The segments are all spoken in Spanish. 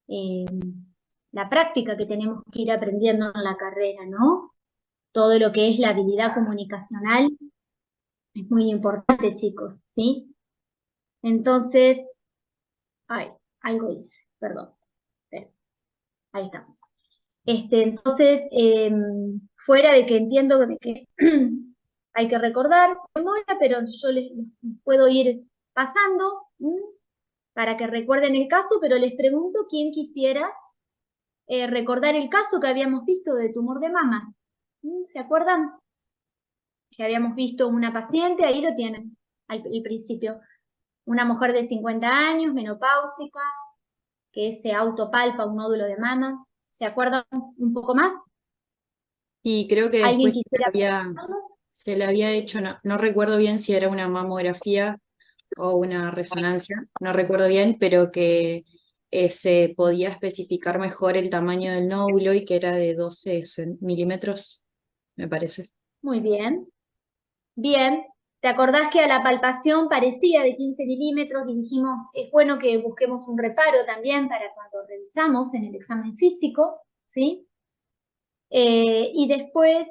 eh, la práctica que tenemos que ir aprendiendo en la carrera, ¿no? Todo lo que es la habilidad comunicacional es muy importante, chicos, ¿sí? Entonces, ay, algo hice, perdón. Espera, ahí estamos. Entonces, fuera de que entiendo de que hay que recordar memoria, pero yo les puedo ir pasando para que recuerden el caso, pero les pregunto quién quisiera recordar el caso que habíamos visto de tumor de mama. ¿Se acuerdan? Que habíamos visto una paciente, ahí lo tienen, al principio, una mujer de 50 años, menopáusica, que se autopalpa un nódulo de mama. ¿Se acuerdan un poco más? Y creo que ¿Alguien después quisiera había, preguntarlo? se le había hecho, no recuerdo bien si era una mamografía o una resonancia, no recuerdo bien, pero que se podía especificar mejor el tamaño del nódulo y que era de 12 milímetros, me parece. Muy bien. Bien. ¿Te acordás que a la palpación parecía de 15 milímetros y dijimos, es bueno que busquemos un reparo también para cuando revisamos en el examen físico, ¿sí? Y después,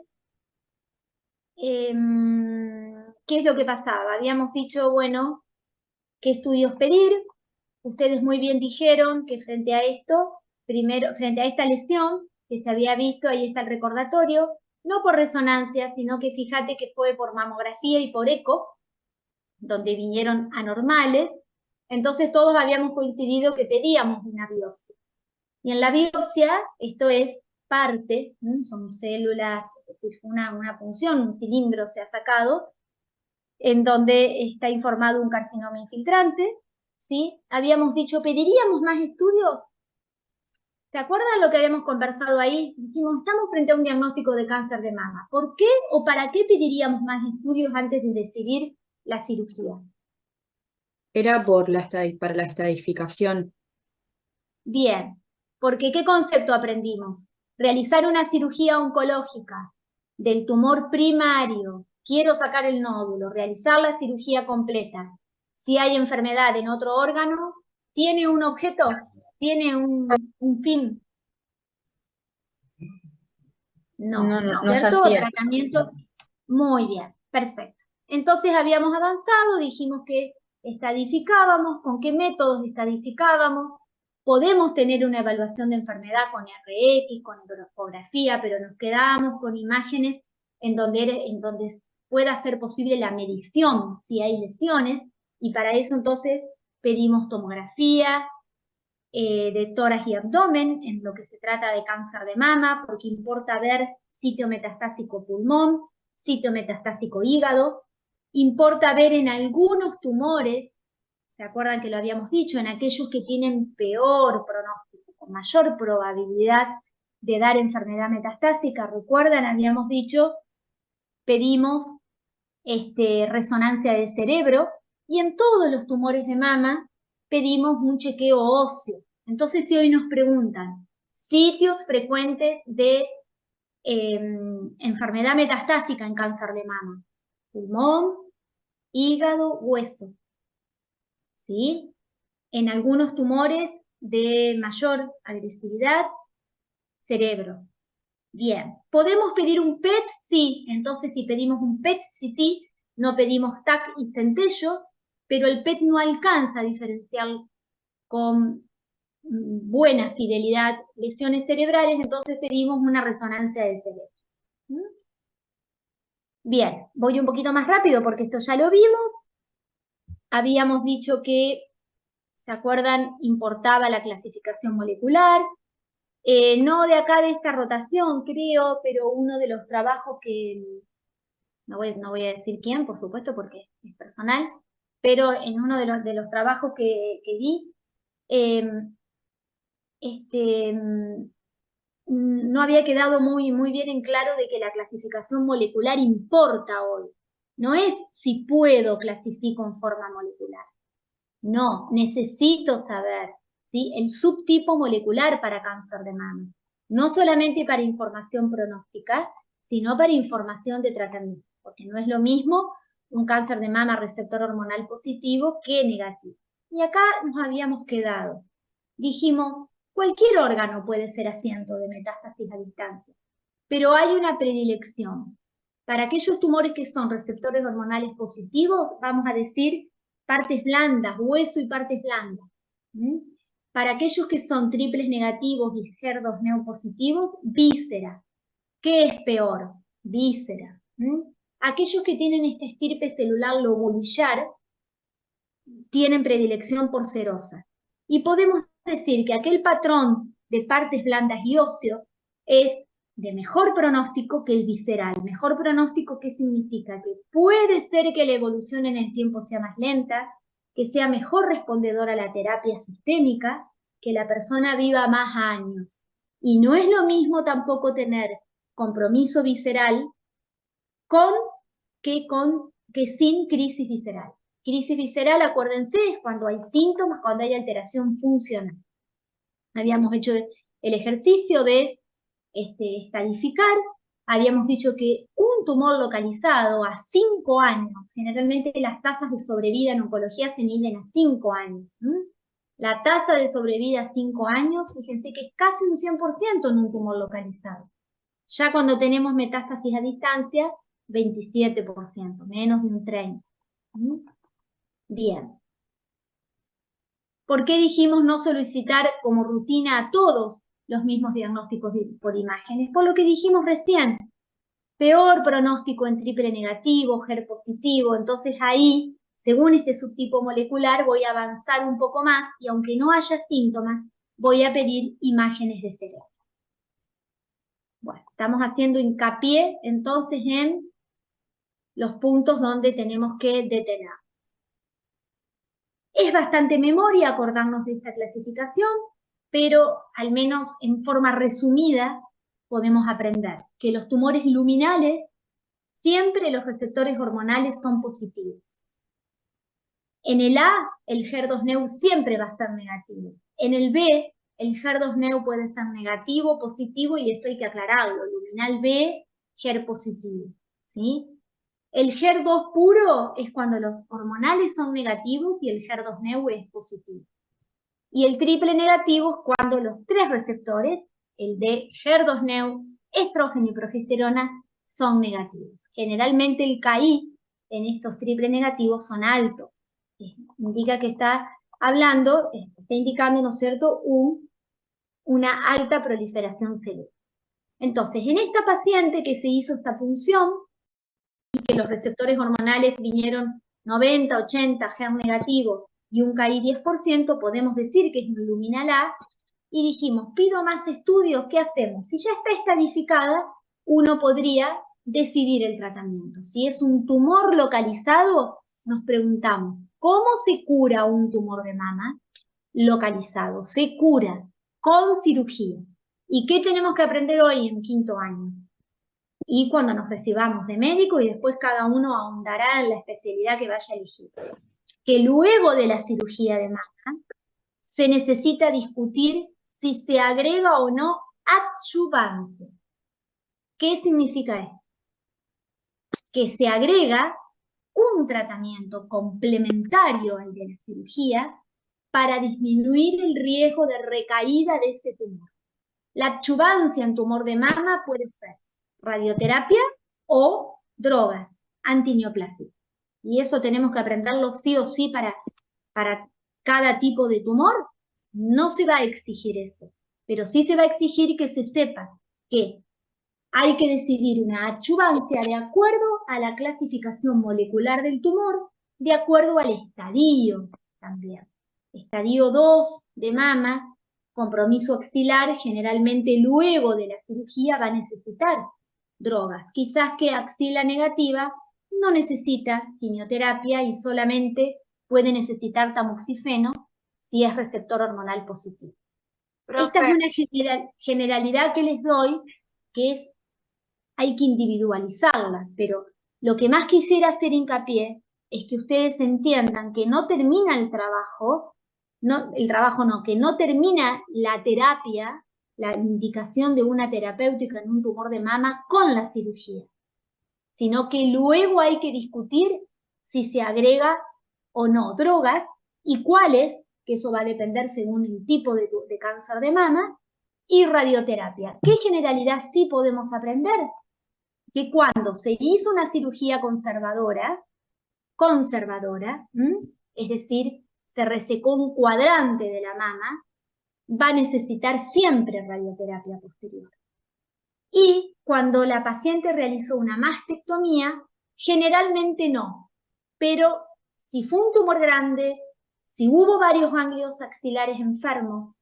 ¿qué es lo que pasaba? Habíamos dicho, bueno, qué estudios pedir. Ustedes muy bien dijeron que frente a esto, primero, frente a esta lesión que se había visto, ahí está el recordatorio, no por resonancia, sino que fíjate que fue por mamografía y por eco, donde vinieron anormales. Entonces todos habíamos coincidido que pedíamos una biopsia. Y en la biopsia, esto es parte, son células, es decir, fue una punción, un cilindro se ha sacado, en donde está informado un carcinoma infiltrante, ¿sí? Habíamos dicho, ¿pediríamos más estudios? ¿Se acuerdan lo que habíamos conversado ahí? Dijimos, estamos frente a un diagnóstico de cáncer de mama. ¿Por qué o para qué pediríamos más estudios antes de decidir la cirugía? Era para la estadificación. Bien, porque ¿qué concepto aprendimos? Realizar una cirugía oncológica del tumor primario, quiero sacar el nódulo, realizar la cirugía completa. Si hay enfermedad en otro órgano, tiene un objeto, tiene un fin. No, No, ¿no no, es no se cierto? hacía. Tratamiento. Muy bien, perfecto. Entonces habíamos avanzado, dijimos que estadificábamos, con qué métodos estadificábamos. Podemos tener una evaluación de enfermedad con RX, con endoscopografía, pero nos quedábamos con imágenes en donde pueda ser posible la medición si hay lesiones, y para eso entonces pedimos tomografía, de tórax y abdomen, en lo que se trata de cáncer de mama, porque importa ver sitio metastásico pulmón, sitio metastásico hígado, importa ver en algunos tumores, ¿se acuerdan que lo habíamos dicho? En aquellos que tienen peor pronóstico, con mayor probabilidad de dar enfermedad metastásica, ¿recuerdan? Habíamos dicho, pedimos resonancia de cerebro, y en todos los tumores de mama pedimos un chequeo óseo. Entonces, si hoy nos preguntan sitios frecuentes de enfermedad metastásica en cáncer de mama, pulmón, hígado, hueso, ¿sí? En algunos tumores de mayor agresividad, cerebro. Bien, ¿podemos pedir un PET? Sí, entonces si pedimos un PET-CT, no pedimos TAC y centello, pero el PET no alcanza a diferenciar con buena fidelidad lesiones cerebrales, entonces pedimos una resonancia de cerebro. Bien, voy un poquito más rápido porque esto ya lo vimos. Habíamos dicho que, ¿se acuerdan? Importaba la clasificación molecular. No de acá de esta rotación, creo, pero uno de los trabajos que, no voy a decir quién, por supuesto, porque es personal, pero en uno de los trabajos que vi, eh, no había quedado muy bien en claro de que la clasificación molecular importa hoy. No es si puedo clasifico en forma molecular. No, necesito saber, ¿sí? El subtipo molecular para cáncer de mama. No solamente para información pronóstica, sino para información de tratamiento, porque no es lo mismo un cáncer de mama receptor hormonal positivo que negativo. Y acá nos habíamos quedado. Dijimos, Cualquier órgano puede ser asiento de metástasis a distancia, pero hay una predilección. Para aquellos tumores que son receptores hormonales positivos, vamos a decir partes blandas, hueso y partes blandas. Para aquellos que son triples negativos y HER2 positivos, víscera. ¿Qué es peor? Víscera. Aquellos que tienen esta estirpe celular lobulillar tienen predilección por serosa. Y podemos decir que aquel patrón de partes blandas y óseo es de mejor pronóstico que el visceral. Mejor pronóstico, ¿qué significa? Que puede ser que la evolución en el tiempo sea más lenta, que sea mejor respondedor a la terapia sistémica, que la persona viva más años. Y no es lo mismo tampoco tener compromiso visceral que sin crisis visceral. Crisis visceral, acuérdense, es cuando hay síntomas, cuando hay alteración funcional. Habíamos hecho el ejercicio de estadificar, habíamos dicho que un tumor localizado a 5 años, generalmente las tasas de sobrevida en oncología se miden a 5 años. La tasa de sobrevida a 5 años, fíjense que es casi un 100% en un tumor localizado. Ya cuando tenemos metástasis a distancia, 27%, menos de un 30%. Bien. ¿Por qué dijimos no solicitar como rutina a todos los mismos diagnósticos por imágenes? Por lo que dijimos recién. Peor pronóstico en triple negativo, HER positivo. Entonces ahí, según este subtipo molecular, voy a avanzar un poco más y aunque no haya síntomas, voy a pedir imágenes de cerebro. Bueno, estamos haciendo hincapié entonces en los puntos donde tenemos que detener. Es bastante memoria acordarnos de esta clasificación, pero al menos en forma resumida podemos aprender que los tumores luminales, siempre los receptores hormonales son positivos. En el A, el HER2-Neu siempre va a estar negativo. En el B, el HER2-Neu puede ser negativo, positivo, y esto hay que aclararlo. Luminal B, HER positivo, ¿sí? El HER2 puro es cuando los hormonales son negativos y el HER2-Neu es positivo. Y el triple negativo es cuando los 3 receptores, el de HER2-Neu, estrógeno y progesterona, son negativos. Generalmente el KI en estos triple negativos son altos. Indica que está indicando, ¿no es cierto?, una alta proliferación celular. Entonces, en esta paciente que se hizo esta punción, y que los receptores hormonales vinieron 90, 80, HER negativo y un KI 10%, podemos decir que es un luminal A, y dijimos, pido más estudios, ¿qué hacemos? Si ya está estadificada, uno podría decidir el tratamiento. Si es un tumor localizado, nos preguntamos, ¿cómo se cura un tumor de mama localizado? Se cura con cirugía. ¿Y qué tenemos que aprender hoy en 5º año? Y cuando nos recibamos de médico, y después cada uno ahondará en la especialidad que vaya a elegir. Que luego de la cirugía de mama se necesita discutir si se agrega o no adyuvante. ¿Qué significa esto? Que se agrega un tratamiento complementario al de la cirugía para disminuir el riesgo de recaída de ese tumor. La adyuvancia en tumor de mama puede ser radioterapia o drogas antineoplásicas. Y eso tenemos que aprenderlo sí o sí para cada tipo de tumor. No se va a exigir eso, pero sí se va a exigir que se sepa que hay que decidir una adyuvancia de acuerdo a la clasificación molecular del tumor, de acuerdo al estadio también. Estadio 2 de mama, compromiso axilar, generalmente luego de la cirugía va a necesitar drogas. Quizás que axila negativa no necesita quimioterapia y solamente puede necesitar tamoxifeno si es receptor hormonal positivo. Esta es una generalidad que les doy, que es hay que individualizarla, pero lo que más quisiera hacer hincapié es que ustedes entiendan que no termina el trabajo, que no termina la terapia, la indicación de una terapéutica en un tumor de mama con la cirugía, sino que luego hay que discutir si se agrega o no drogas y cuáles que eso va a depender según el tipo de cáncer de mama, y radioterapia. ¿Qué generalidad sí podemos aprender? Que cuando se hizo una cirugía conservadora, es decir, se resecó un cuadrante de la mama, va a necesitar siempre radioterapia posterior. Y cuando la paciente realizó una mastectomía, generalmente no, pero si fue un tumor grande, si hubo varios ganglios axilares enfermos,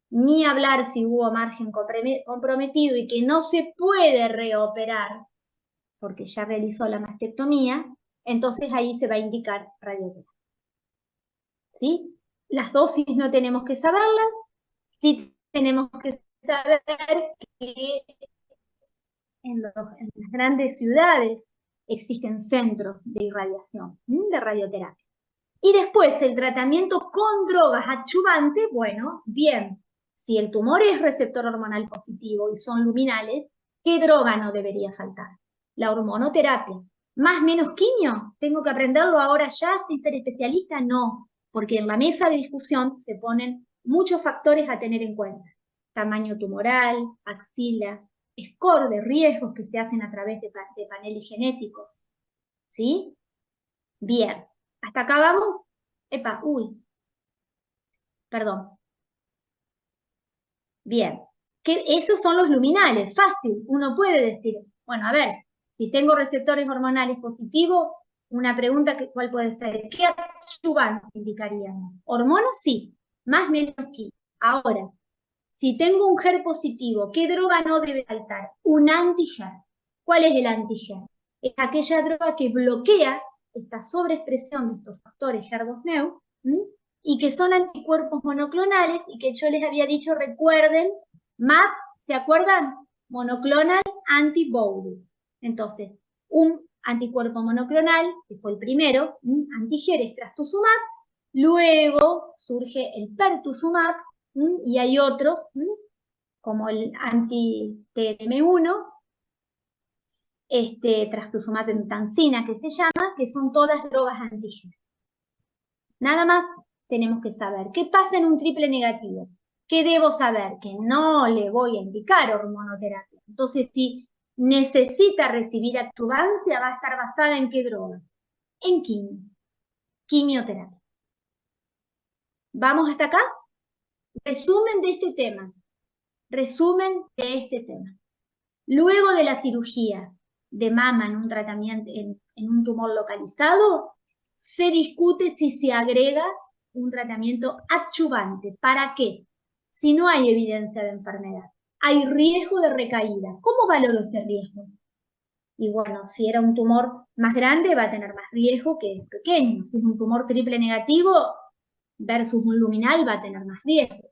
ni hablar si hubo margen comprometido y que no se puede reoperar, porque ya realizó la mastectomía, entonces ahí se va a indicar radioterapia. ¿Sí? Las dosis no tenemos que saberlas, sí tenemos que saber que en las grandes ciudades existen centros de irradiación, de radioterapia. Y después el tratamiento con drogas adyuvantes, bueno, bien, si el tumor es receptor hormonal positivo y son luminales, ¿qué droga no debería faltar? La hormonoterapia. ¿Más menos quimio? ¿Tengo que aprenderlo ahora ya sin ser especialista? No, porque en la mesa de discusión se ponen muchos factores a tener en cuenta. Tamaño tumoral, axila, score de riesgos que se hacen a través de paneles genéticos. ¿Sí? Bien. ¿Hasta acá vamos? Epa, uy, perdón. Bien. Esos son los luminales, fácil. Uno puede decir, bueno, a ver, si tengo receptores hormonales positivos, una pregunta, ¿cuál puede ser? ¿Qué adyuvancia indicaríamos? ¿Hormonas? Sí, más menos que. Ahora, si tengo un HER positivo, ¿qué droga no debe faltar? Un anti-HER. ¿Cuál es el anti-HER? Es aquella droga que bloquea esta sobreexpresión de estos factores HER2-Neu, y que son anticuerpos monoclonales, y que yo les había dicho, recuerden, MAP, ¿se acuerdan? Monoclonal antibody. Entonces, un anticuerpo monoclonal, que fue el primero, anti-HER es trastuzumab, luego surge el pertuzumab, y hay otros, como el anti-TM1, trastuzumab emtansina que se llama, que son todas drogas anti-HER. Nada más tenemos que saber. ¿Qué pasa en un triple negativo? ¿Qué debo saber? Que no le voy a indicar hormonoterapia. Entonces, si necesita recibir adyuvancia, va a estar basada en qué droga? En quimioterapia. ¿Vamos hasta acá? Resumen de este tema. Resumen de este tema. Luego de la cirugía de mama en un tratamiento, en un tumor localizado, se discute si se agrega un tratamiento adyuvante. ¿Para qué? Si no hay evidencia de enfermedad, hay riesgo de recaída. ¿Cómo valoro ese riesgo? Y bueno, si era un tumor más grande, va a tener más riesgo que el pequeño. Si es un tumor triple negativo versus un luminal, va a tener más riesgo.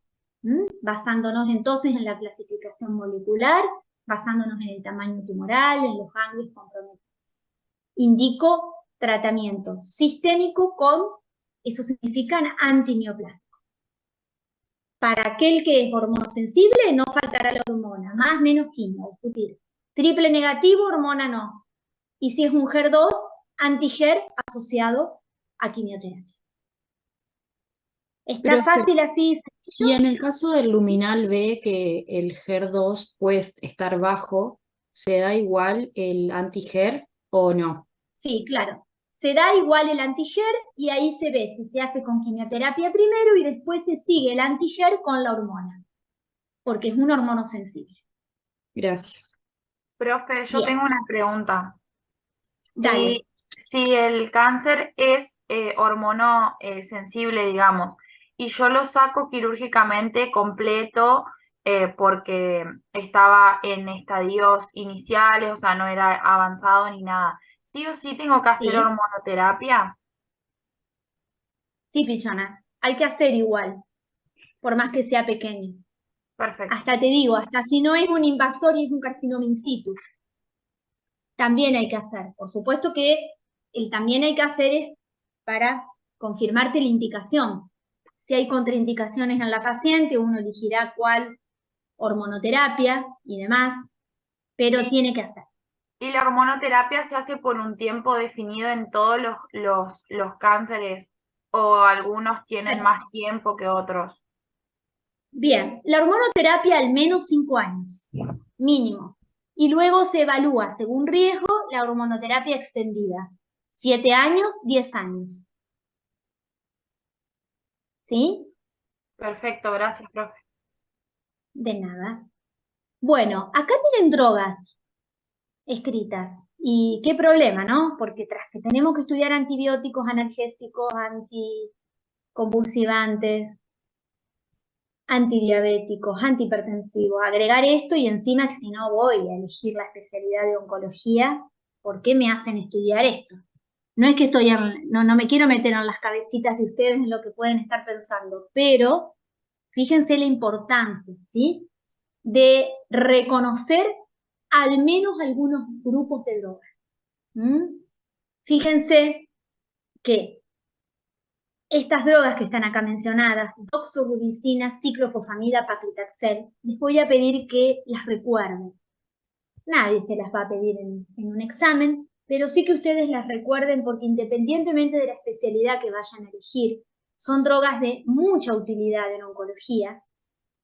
Basándonos entonces en la clasificación molecular, basándonos en el tamaño tumoral, en los ganglios comprometidos. Indico tratamiento sistémico con, eso significa antineoplásico. Para aquel que es hormonosensible, no faltará la hormona, más menos quimio, discutir. Triple negativo, hormona no. Y si es un HER2, anti-HER asociado a quimioterapia. ¿Está fácil así? Y en el caso del luminal B, que el HER2 puede estar bajo, ¿se da igual el anti-HER o no? Sí, claro. Se da igual el anti-HER y ahí se ve si se hace con quimioterapia primero y después se sigue el anti-HER con la hormona, porque es un hormono sensible. Gracias. Profe, yo Bien. tengo una pregunta. Dale. Si el cáncer es hormono sensible, digamos, y yo lo saco quirúrgicamente completo porque estaba en estadios iniciales, o sea, no era avanzado ni nada, ¿sí o sí tengo que hacer Sí, hormonoterapia? sí, Pichona. Hay que hacer igual, por más que sea pequeño. Perfecto. Hasta te digo, hasta si no es un invasor y es un carcinoma in situ, también hay que hacer. Por supuesto que el también hay que hacer es para confirmarte la indicación. Si hay contraindicaciones en la paciente, uno elegirá cuál hormonoterapia y demás, pero tiene que hacer. ¿Y la hormonoterapia se hace por un tiempo definido en todos los cánceres o algunos tienen más tiempo que otros? Bien, la hormonoterapia al menos 5 años, mínimo. Y luego se evalúa, según riesgo, la hormonoterapia extendida. 7 años, 10 años. ¿Sí? Perfecto, gracias, profe. De nada. Bueno, acá tienen drogas escritas. ¿Y qué problema, no? Porque tras que tenemos que estudiar antibióticos, analgésicos, anticonvulsivantes, antidiabéticos, antihipertensivos, agregar esto y encima que si no voy a elegir la especialidad de oncología, ¿por qué me hacen estudiar esto? No es que no me quiero meter en las cabecitas de ustedes en lo que pueden estar pensando, pero fíjense la importancia, ¿sí? De reconocer al menos algunos grupos de drogas. Fíjense que estas drogas que están acá mencionadas, doxorubicina, ciclofosfamida, paclitaxel, les voy a pedir que las recuerden. Nadie se las va a pedir en un examen, pero sí que ustedes las recuerden porque independientemente de la especialidad que vayan a elegir, son drogas de mucha utilidad en oncología.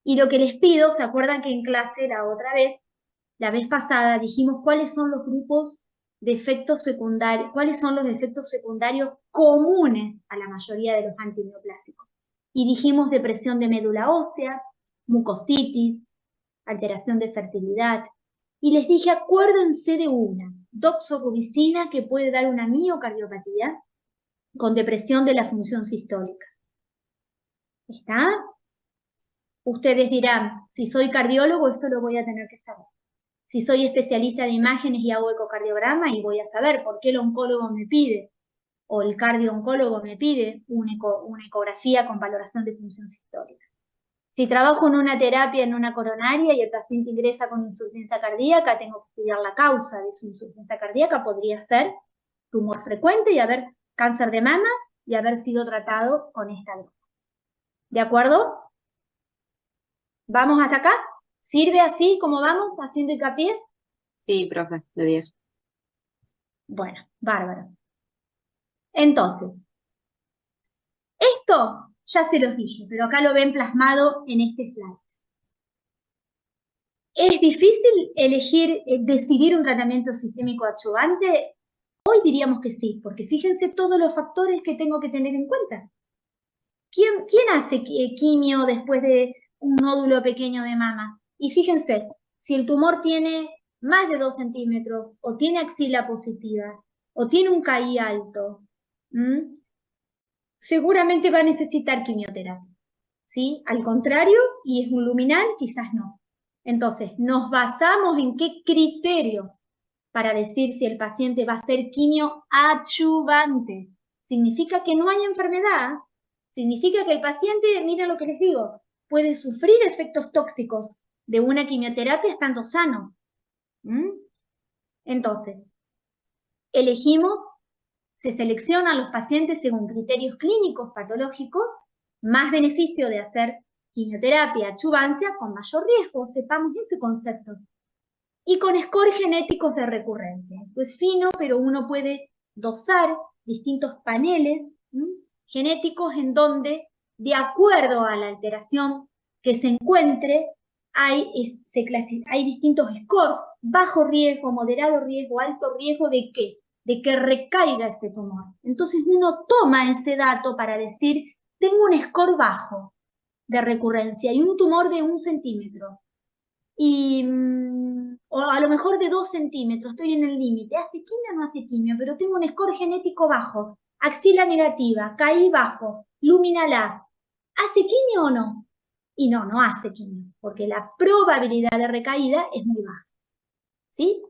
Y lo que les pido, ¿se acuerdan que en clase la vez pasada dijimos cuáles son los grupos de efectos secundarios, cuáles son los efectos secundarios comunes a la mayoría de los antineoplásicos? Y dijimos depresión de médula ósea, mucositis, alteración de fertilidad. Y les dije, acuérdense de una, doxorubicina, que puede dar una miocardiopatía con depresión de la función sistólica. ¿Está? Ustedes dirán, si soy cardiólogo, esto lo voy a tener que saber. Si soy especialista de imágenes y hago ecocardiograma, y voy a saber por qué el oncólogo me pide, o el cardiooncólogo me pide, una ecografía con valoración de función sistólica. Si trabajo en una terapia, en una coronaria, y el paciente ingresa con insuficiencia cardíaca, tengo que estudiar la causa de su insuficiencia cardíaca. Podría ser tumor frecuente y haber cáncer de mama y haber sido tratado con esta droga. ¿De acuerdo? ¿Vamos hasta acá? ¿Sirve así como vamos, haciendo hincapié? Sí, profe, de 10. Bueno, bárbaro. Entonces, esto ya se los dije, pero acá lo ven plasmado en este slide. ¿Es difícil decidir un tratamiento sistémico adyuvante? Hoy diríamos que sí, porque fíjense todos los factores que tengo que tener en cuenta. ¿Quién hace quimio después de un nódulo pequeño de mama? Y fíjense, si el tumor tiene más de 2 centímetros, o tiene axila positiva, o tiene un KI alto, seguramente va a necesitar quimioterapia, ¿sí? Al contrario, y es un luminal, quizás no. Entonces, nos basamos en qué criterios para decir si el paciente va a ser quimio adyuvante. Significa que no hay enfermedad, significa que el paciente, miren lo que les digo, puede sufrir efectos tóxicos de una quimioterapia estando sano. Entonces, se seleccionan los pacientes según criterios clínicos patológicos, más beneficio de hacer quimioterapia adyuvancia con mayor riesgo, sepamos ese concepto. Y con score genéticos de recurrencia. Esto es fino, pero uno puede dosar distintos paneles genéticos en donde, de acuerdo a la alteración que se encuentre, hay distintos scores: bajo riesgo, moderado riesgo, alto riesgo. ¿De qué? De que recaiga ese tumor. Entonces uno toma ese dato para decir, tengo un score bajo de recurrencia y un tumor de 1 centímetro. O a lo mejor de 2 centímetros, estoy en el límite. ¿Hace quimio o no hace quimio? Pero tengo un score genético bajo, axila negativa, KI bajo, luminal A. ¿Hace quimio o no? Y no hace quimio, porque la probabilidad de recaída es muy baja. ¿Sí?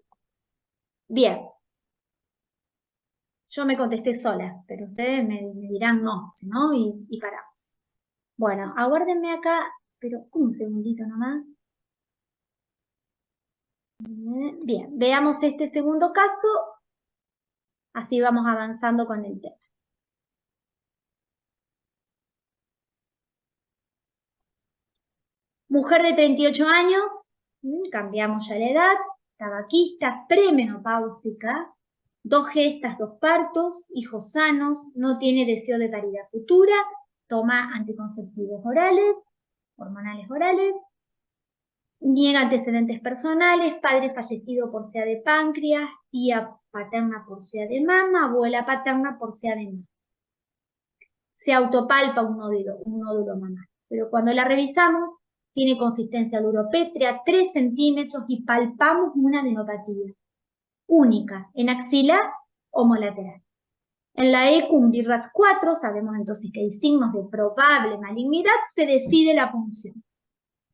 Bien. Yo me contesté sola, pero ustedes me dirán no, si no, y paramos. Bueno, aguárdenme acá, pero un segundito nomás. Bien, veamos este segundo caso, así vamos avanzando con el tema. Mujer de 38 años, cambiamos ya la edad, tabaquista, premenopáusica, 2 gestas, 2 partos, hijos sanos, no tiene deseo de paridad futura, toma anticonceptivos orales, hormonales orales, niega antecedentes personales, padre fallecido por SEA de páncreas, tía paterna por SEA de mama, abuela paterna por SEA de mama. Se autopalpa un nódulo mamário, pero cuando la revisamos, tiene consistencia duropétrea, 3 centímetros y palpamos una adenopatía única en axila homolateral. En la ECUM-BRAF4, sabemos entonces que hay signos de probable malignidad, se decide la punción.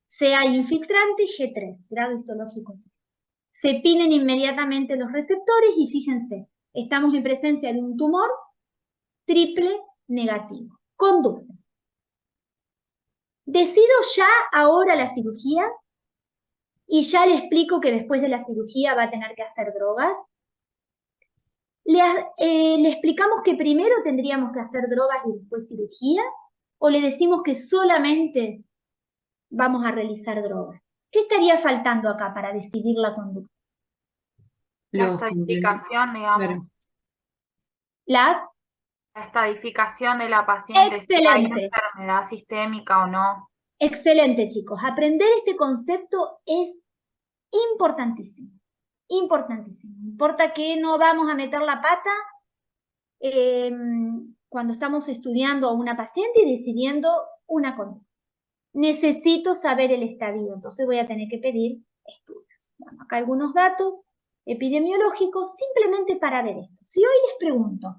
Sea infiltrante G3, grado histológico. Se pinen inmediatamente los receptores y fíjense, estamos en presencia de un tumor triple negativo. Conducta. Decido ya ahora la cirugía y ya le explico que después de la cirugía va a tener que hacer drogas. ¿Le explicamos que primero tendríamos que hacer drogas y después cirugía? ¿O le decimos que solamente vamos a realizar drogas? ¿Qué estaría faltando acá para decidir la conducta? La Los complementos. estadificación, digamos. Claro. Las La estadificación de la paciente, si hay Excelente. enfermedad sistémica o no. Excelente, chicos. Aprender este concepto es importantísimo. Importantísimo. No importa que no vamos a meter la pata cuando estamos estudiando a una paciente y decidiendo una conducta. Necesito saber el estadio, entonces voy a tener que pedir estudios. Bueno, acá algunos datos epidemiológicos simplemente para ver esto. Si hoy les pregunto,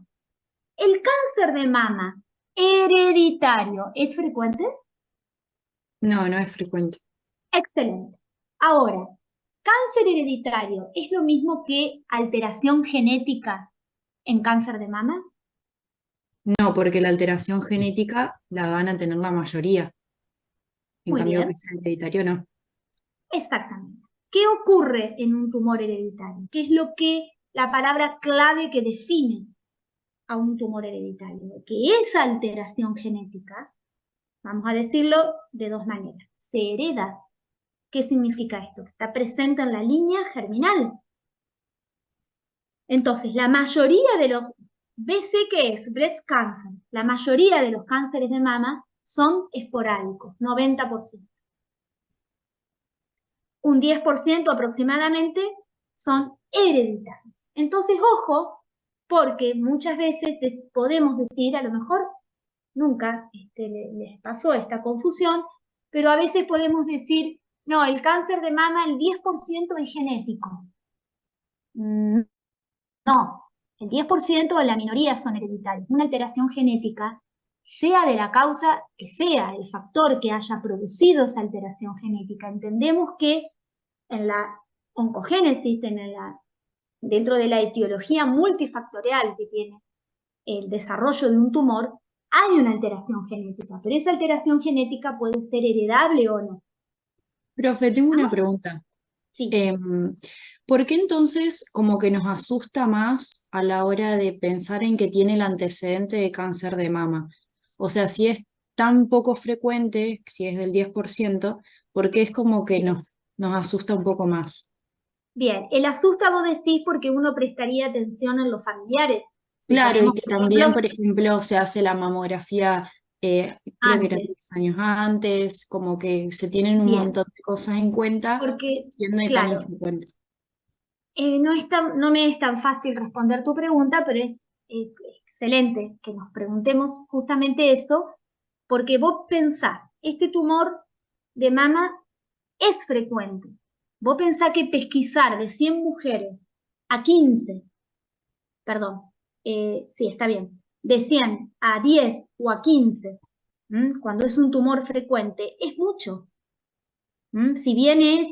¿el cáncer de mama hereditario es frecuente? No, no es frecuente. Excelente. Ahora, ¿cáncer hereditario es lo mismo que alteración genética en cáncer de mama? No, porque la alteración genética la van a tener la mayoría. En Muy cambio, bien. que sea hereditario, no. Exactamente. ¿Qué ocurre en un tumor hereditario? ¿Qué es lo que la palabra clave que define a un tumor hereditario? Que esa alteración genética, vamos a decirlo de 2 maneras, se hereda. ¿Qué significa esto? Que está presente en la línea germinal. Entonces, la mayoría de los BC, que es breast cancer, la mayoría de los cánceres de mama son esporádicos, 90%. Un 10% aproximadamente son hereditarios. Entonces, ojo, porque muchas veces podemos decir, a lo mejor nunca les pasó esta confusión, pero a veces podemos decir, no, el cáncer de mama, el 10% es genético. No, el 10% o la minoría son hereditarios. Una alteración genética, sea de la causa que sea, el factor que haya producido esa alteración genética, entendemos que en la oncogénesis, dentro de la etiología multifactorial que tiene el desarrollo de un tumor, hay una alteración genética, pero esa alteración genética puede ser heredable o no. Profe, tengo una pregunta. Sí. ¿Por qué entonces como que nos asusta más a la hora de pensar en que tiene el antecedente de cáncer de mama? O sea, si es tan poco frecuente, si es del 10%, ¿por qué es como que nos asusta un poco más? Bien, el asusta vos decís porque uno prestaría atención en los familiares. Si Claro, y tenemos, que por también, ejemplo, por ejemplo, se hace la mamografía, creo que eran antes. 10 años antes, como que se tienen un Bien, montón de cosas en cuenta, porque, siendo tan claro, infrecuente. no me es tan fácil responder tu pregunta, pero es excelente que nos preguntemos justamente eso, porque vos pensás, este tumor de mama es frecuente. Vos pensás que pesquisar de 100 mujeres a 15, perdón, sí, está bien, de 100 a 10 o a 15, cuando es un tumor frecuente, es mucho. Si bien es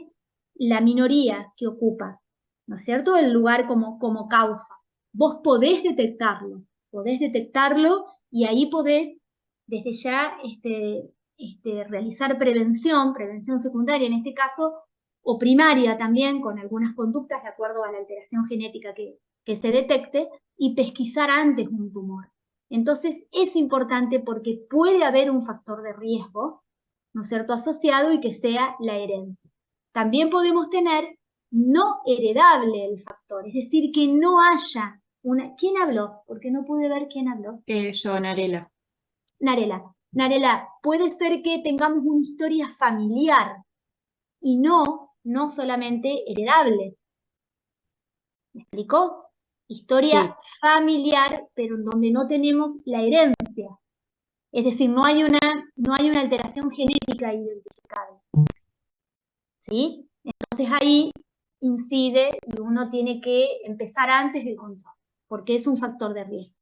la minoría que ocupa, ¿no es cierto?, el lugar como causa. Vos podés detectarlo y ahí podés desde ya realizar prevención secundaria en este caso, o primaria también, con algunas conductas de acuerdo a la alteración genética que se detecte, y pesquisar antes un tumor. Entonces es importante porque puede haber un factor de riesgo, ¿no es cierto?, asociado, y que sea la herencia. También podemos tener no heredable el factor, es decir, que no haya ¿Quién habló? Porque no pude ver quién habló. Yo, Narela. Narela, puede ser que tengamos una historia familiar y no solamente heredable. ¿Me explicó? Historia Sí, familiar, pero en donde no tenemos la herencia. Es decir, no hay una alteración genética identificada. ¿Sí? Entonces ahí incide y uno tiene que empezar antes del control, porque es un factor de riesgo.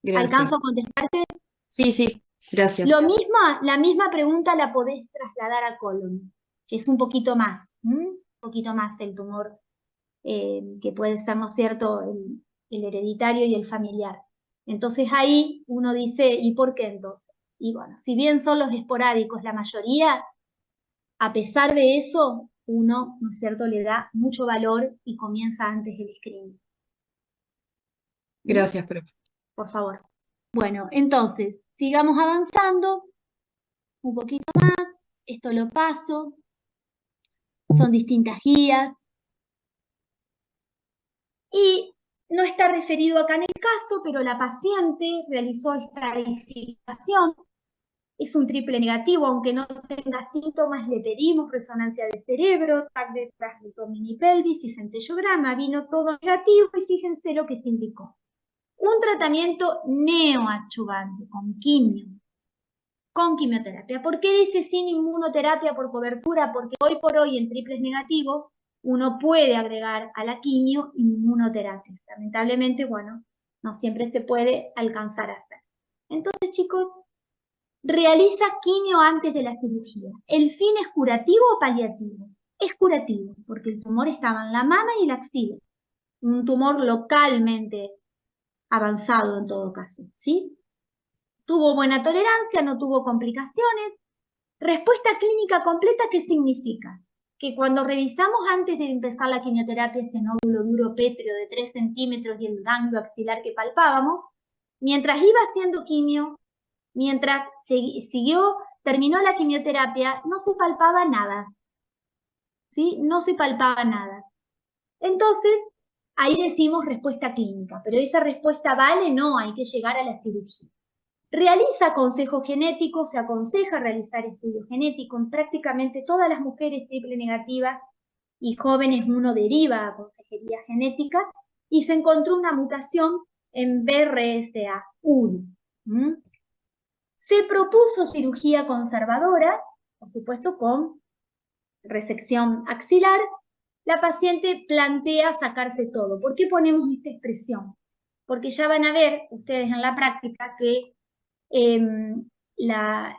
gracias. ¿Alcanzo a contestarte? Sí, gracias. La misma pregunta la podés trasladar a colon, que es un poquito más, un poquito más el tumor que puede ser, ¿no es cierto?, el hereditario y el familiar. Entonces ahí uno dice, ¿y por qué entonces? Y bueno, si bien son los esporádicos la mayoría, a pesar de eso, uno, ¿no es cierto?, le da mucho valor y comienza antes el screening. ¿Mm? Gracias, profe. Por favor. Bueno, entonces, sigamos avanzando un poquito más. Esto lo paso. Son distintas guías. Y no está referido acá en el caso, pero la paciente realizó estratificación. Es un triple negativo, aunque no tenga síntomas, le pedimos resonancia de cerebro, TAC de mini pelvis y centellograma. Vino todo negativo y fíjense lo que se indicó. Un tratamiento neoadjuvante con quimioterapia. ¿Por qué dice sin inmunoterapia por cobertura? Porque hoy por hoy en triples negativos uno puede agregar a la quimio inmunoterapia. Lamentablemente, bueno, no siempre se puede alcanzar a hacer. Entonces, chicos, realiza quimio antes de la cirugía. ¿El fin es curativo o paliativo? Es curativo, porque el tumor estaba en la mama y la axila. Un tumor localmente avanzado en todo caso, ¿sí? Tuvo buena tolerancia, no tuvo complicaciones. Respuesta clínica completa, ¿qué significa? Que cuando revisamos antes de empezar la quimioterapia ese nódulo duro pétreo de 3 centímetros y el ganglio axilar que palpábamos, mientras iba haciendo quimio, mientras terminó la quimioterapia, no se palpaba nada. ¿Sí? No se palpaba nada. Entonces, ahí decimos respuesta clínica, pero esa respuesta vale, no, hay que llegar a la cirugía. Realiza consejo genético, se aconseja realizar estudio genético en prácticamente todas las mujeres triple negativas y jóvenes uno deriva a consejería genética y se encontró una mutación en BRCA1. Se propuso cirugía conservadora, por supuesto con resección axilar. La paciente plantea sacarse todo. ¿Por qué ponemos esta expresión? Porque ya van a ver ustedes en la práctica que la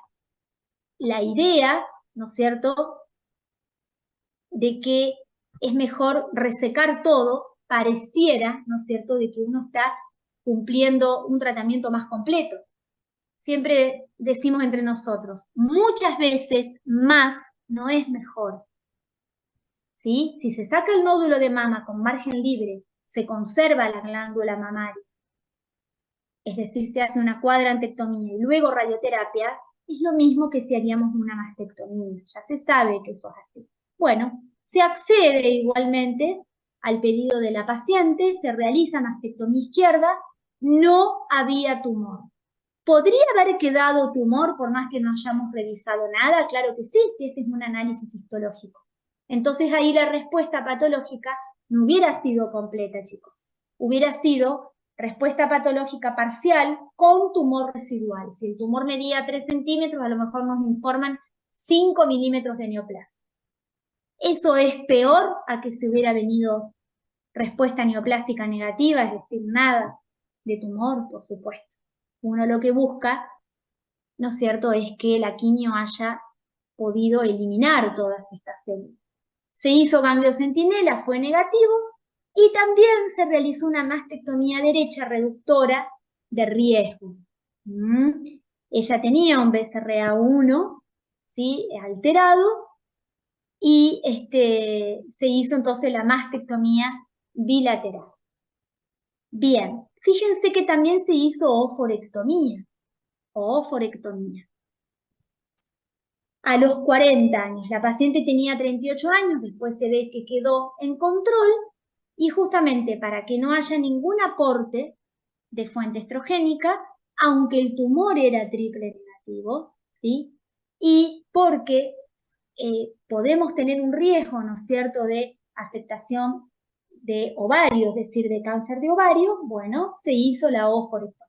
idea, ¿no es cierto?, de que es mejor resecar todo, pareciera, ¿no es cierto?, de que uno está cumpliendo un tratamiento más completo. Siempre decimos entre nosotros, muchas veces más no es mejor. ¿Sí? Si se saca el nódulo de mama con margen libre, se conserva la glándula mamaria, es decir, se hace una cuadrantectomía y luego radioterapia, es lo mismo que si haríamos una mastectomía. Ya se sabe que eso es así. Bueno, se accede igualmente al pedido de la paciente, se realiza mastectomía izquierda, no había tumor. ¿Podría haber quedado tumor por más que no hayamos revisado nada? Claro que sí, que este es un análisis histológico. Entonces ahí la respuesta patológica no hubiera sido completa, chicos. Hubiera sido respuesta patológica parcial con tumor residual. Si el tumor medía 3 centímetros, a lo mejor nos informan 5 milímetros de neoplasia. Eso es peor a que se hubiera venido respuesta neoplásica negativa, es decir, nada de tumor, por supuesto. Uno lo que busca, ¿no es cierto?, es que la quimio haya podido eliminar todas estas células. Se hizo ganglio centinela, fue negativo, y también se realizó una mastectomía derecha reductora de riesgo. Ella tenía un BCRA1, ¿sí?, alterado, y se hizo entonces la mastectomía bilateral. Bien, fíjense que también se hizo oforectomía. A los 40 años, la paciente tenía 38 años, después se ve que quedó en control Y justamente para que no haya ningún aporte de fuente estrogénica, aunque el tumor era triple negativo, ¿sí? Y porque podemos tener un riesgo, ¿no es cierto?, de afectación de ovario, es decir, de cáncer de ovario, bueno, se hizo la oforectomía.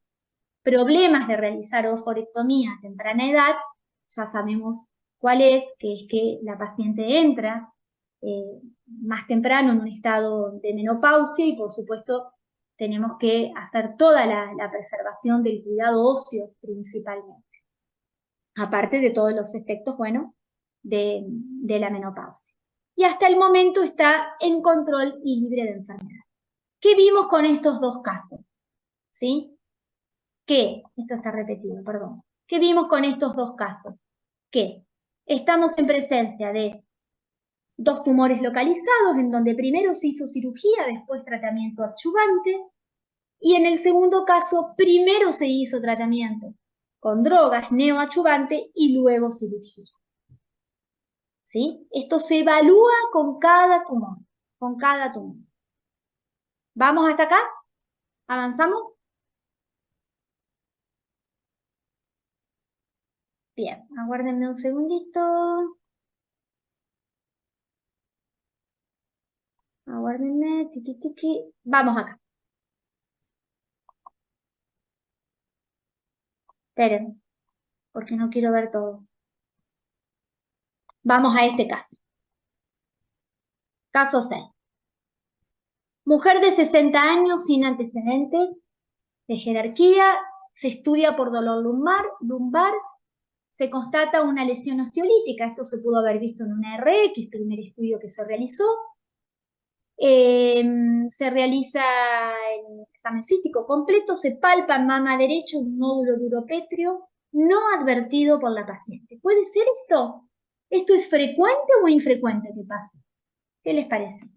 Problemas de realizar oforectomía a temprana edad, ya sabemos cuál es que la paciente entra más temprano en un estado de menopausia y por supuesto tenemos que hacer toda la preservación del cuidado óseo principalmente, aparte de todos los efectos, bueno, de la menopausia. Y hasta el momento está en control y libre de enfermedad. ¿Qué vimos con estos dos casos? ¿Sí? Esto está repetido, perdón. ¿Qué vimos con estos dos casos? Que estamos en presencia de dos tumores localizados en donde primero se hizo cirugía, después tratamiento adyuvante, y en el segundo caso primero se hizo tratamiento con drogas neoadyuvante y luego cirugía. ¿Sí? Esto se evalúa con cada tumor, con cada tumor. ¿Vamos hasta acá? ¿Avanzamos? Bien, aguárdenme un segundito. Aguárdenme, tiqui tiqui. Vamos acá. Esperen, porque no quiero ver todo. Vamos a este caso. Caso 6. Mujer de 60 años sin antecedentes de jerarquía, se estudia por dolor lumbar, se constata una lesión osteolítica. Esto se pudo haber visto en una RX, primer estudio que se realizó. Se realiza el examen físico completo, se palpa en mama derecha un nódulo duropétreo no advertido por la paciente. ¿Puede ser esto? ¿Esto es frecuente o infrecuente que pase? ¿Qué les parece?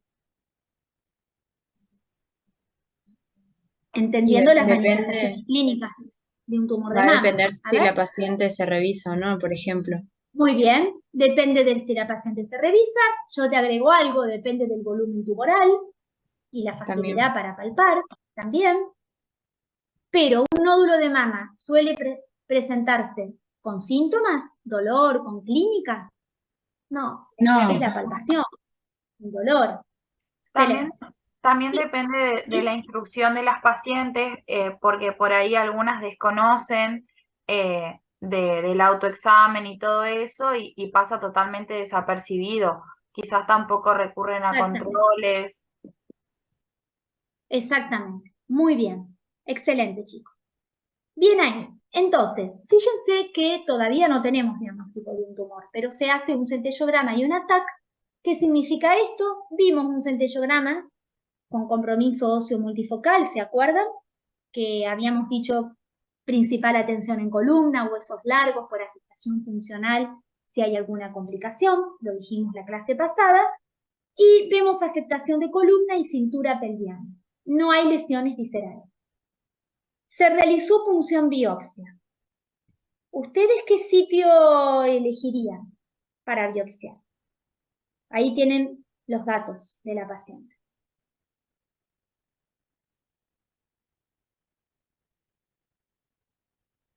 Entendiendo las manifestaciones clínicas de un tumor de Va a mama. depender si la paciente se revisa o no, por ejemplo. Muy bien, depende de si la paciente se revisa. Yo te agrego algo, depende del volumen tumoral y la facilidad para palpar también. Pero un nódulo de mama suele presentarse con síntomas, dolor, con clínica. No, No, es la palpación, el dolor. También, Excelente. también depende de la instrucción de las pacientes, porque por ahí algunas desconocen del autoexamen y todo eso y pasa totalmente desapercibido. Quizás tampoco recurren a controles. Exactamente. Muy bien. Excelente, chicos. Bien ahí. Entonces, fíjense que todavía no tenemos diagnóstico de un tumor, pero se hace un centellograma y un ATAC. ¿Qué significa esto? Vimos un centellograma con compromiso óseo multifocal, ¿se acuerdan? Que habíamos dicho principal atención en columna, huesos largos por afectación funcional, si hay alguna complicación, lo dijimos la clase pasada, y vemos afectación de columna y cintura pelviana. No hay lesiones viscerales. Se realizó punción biopsia. ¿Ustedes qué sitio elegirían para biopsiar? Ahí tienen los datos de la paciente.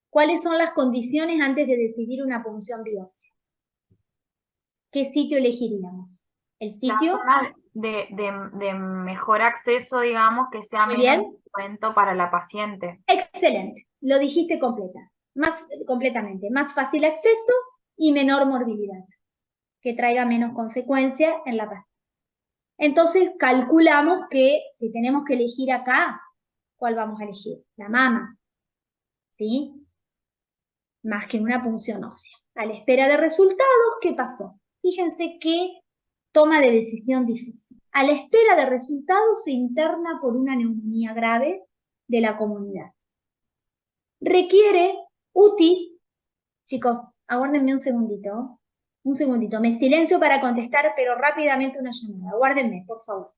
¿Cuáles son las condiciones antes de decidir una punción biopsia? ¿Qué sitio elegiríamos? El La sitio. zona de mejor acceso, digamos, que sea Muy menos bien. lento para la paciente. Excelente. Lo dijiste completamente. Más fácil acceso y menor morbilidad, que traiga menos consecuencias en la paciente. Entonces calculamos que si tenemos que elegir acá, ¿cuál vamos a elegir? La mama, ¿sí? Más que una punción ósea. A la espera de resultados, ¿qué pasó? Fíjense qué toma de decisión difícil. A la espera de resultados se interna por una neumonía grave de la comunidad. Requiere UTI. Chicos, aguárdenme un segundito. Un segundito. Me silencio para contestar, pero rápidamente una llamada. Aguárdenme, por favor.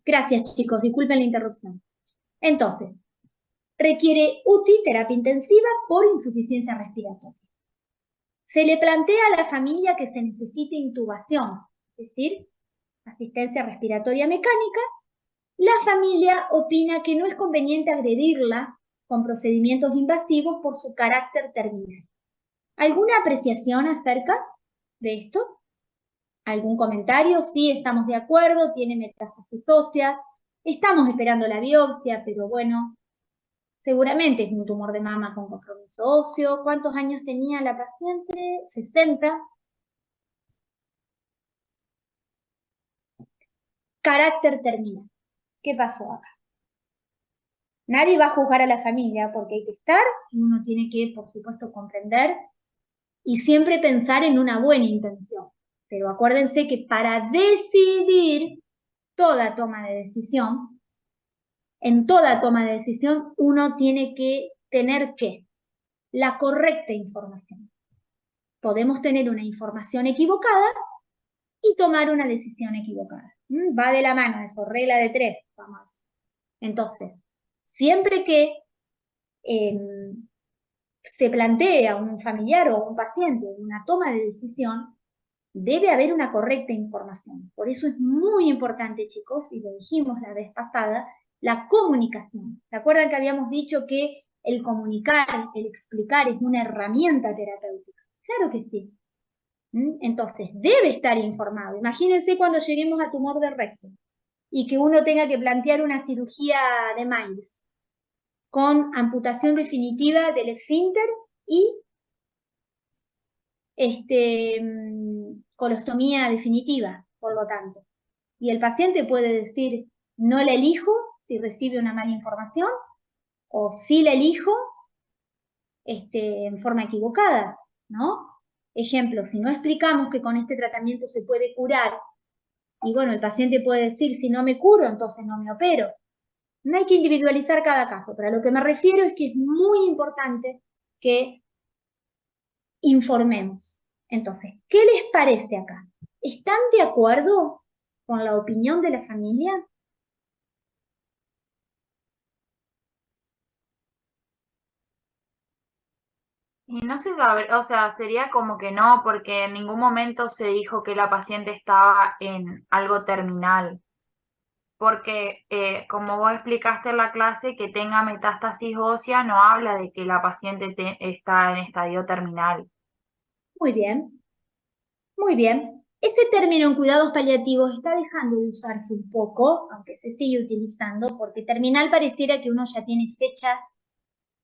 Gracias, chicos, disculpen la interrupción. Entonces, requiere UTI, terapia intensiva, por insuficiencia respiratoria. Se le plantea a la familia que se necesite intubación, es decir, asistencia respiratoria mecánica. La familia opina que no es conveniente agredirla con procedimientos invasivos por su carácter terminal. ¿Alguna apreciación acerca de esto? ¿Algún comentario? Sí, estamos de acuerdo, tiene metástasis ósea, estamos esperando la biopsia, pero bueno, seguramente es un tumor de mama con compromiso óseo. ¿Cuántos años tenía la paciente? 60. Carácter terminal. ¿Qué pasó acá? Nadie va a juzgar a la familia porque hay que estar, y uno tiene que, por supuesto, comprender y siempre pensar en una buena intención. Pero acuérdense que para decidir toda toma de decisión, en toda toma de decisión, uno tiene que tener la correcta información. Podemos tener una información equivocada y tomar una decisión equivocada. Va de la mano eso, regla de 3, vamos. Entonces, siempre que se plantea a un familiar o a un paciente una toma de decisión, debe haber una correcta información. Por eso es muy importante, chicos, y lo dijimos la vez pasada, la comunicación. ¿Se acuerdan que habíamos dicho que el comunicar, el explicar es una herramienta terapéutica? Claro que sí. Entonces, debe estar informado. Imagínense cuando lleguemos a tumor de recto y que uno tenga que plantear una cirugía de Miles con amputación definitiva del esfínter y colostomía definitiva, por lo tanto. Y el paciente puede decir, no la elijo si recibe una mala información, o sí la elijo en forma equivocada, ¿no? Ejemplo, si no explicamos que con este tratamiento se puede curar, y bueno, el paciente puede decir, si no me curo, entonces no me opero. No hay que individualizar cada caso, pero a lo que me refiero es que es muy importante que informemos. Entonces, ¿qué les parece acá? ¿Están de acuerdo con la opinión de la familia? Y no sé saber, o sea, sería como que no, porque en ningún momento se dijo que la paciente estaba en algo terminal. Porque como vos explicaste en la clase, que tenga metástasis ósea no habla de que la paciente está en estadio terminal. Muy bien, muy bien. Ese término en cuidados paliativos está dejando de usarse un poco, aunque se sigue utilizando, porque terminal pareciera que uno ya tiene fecha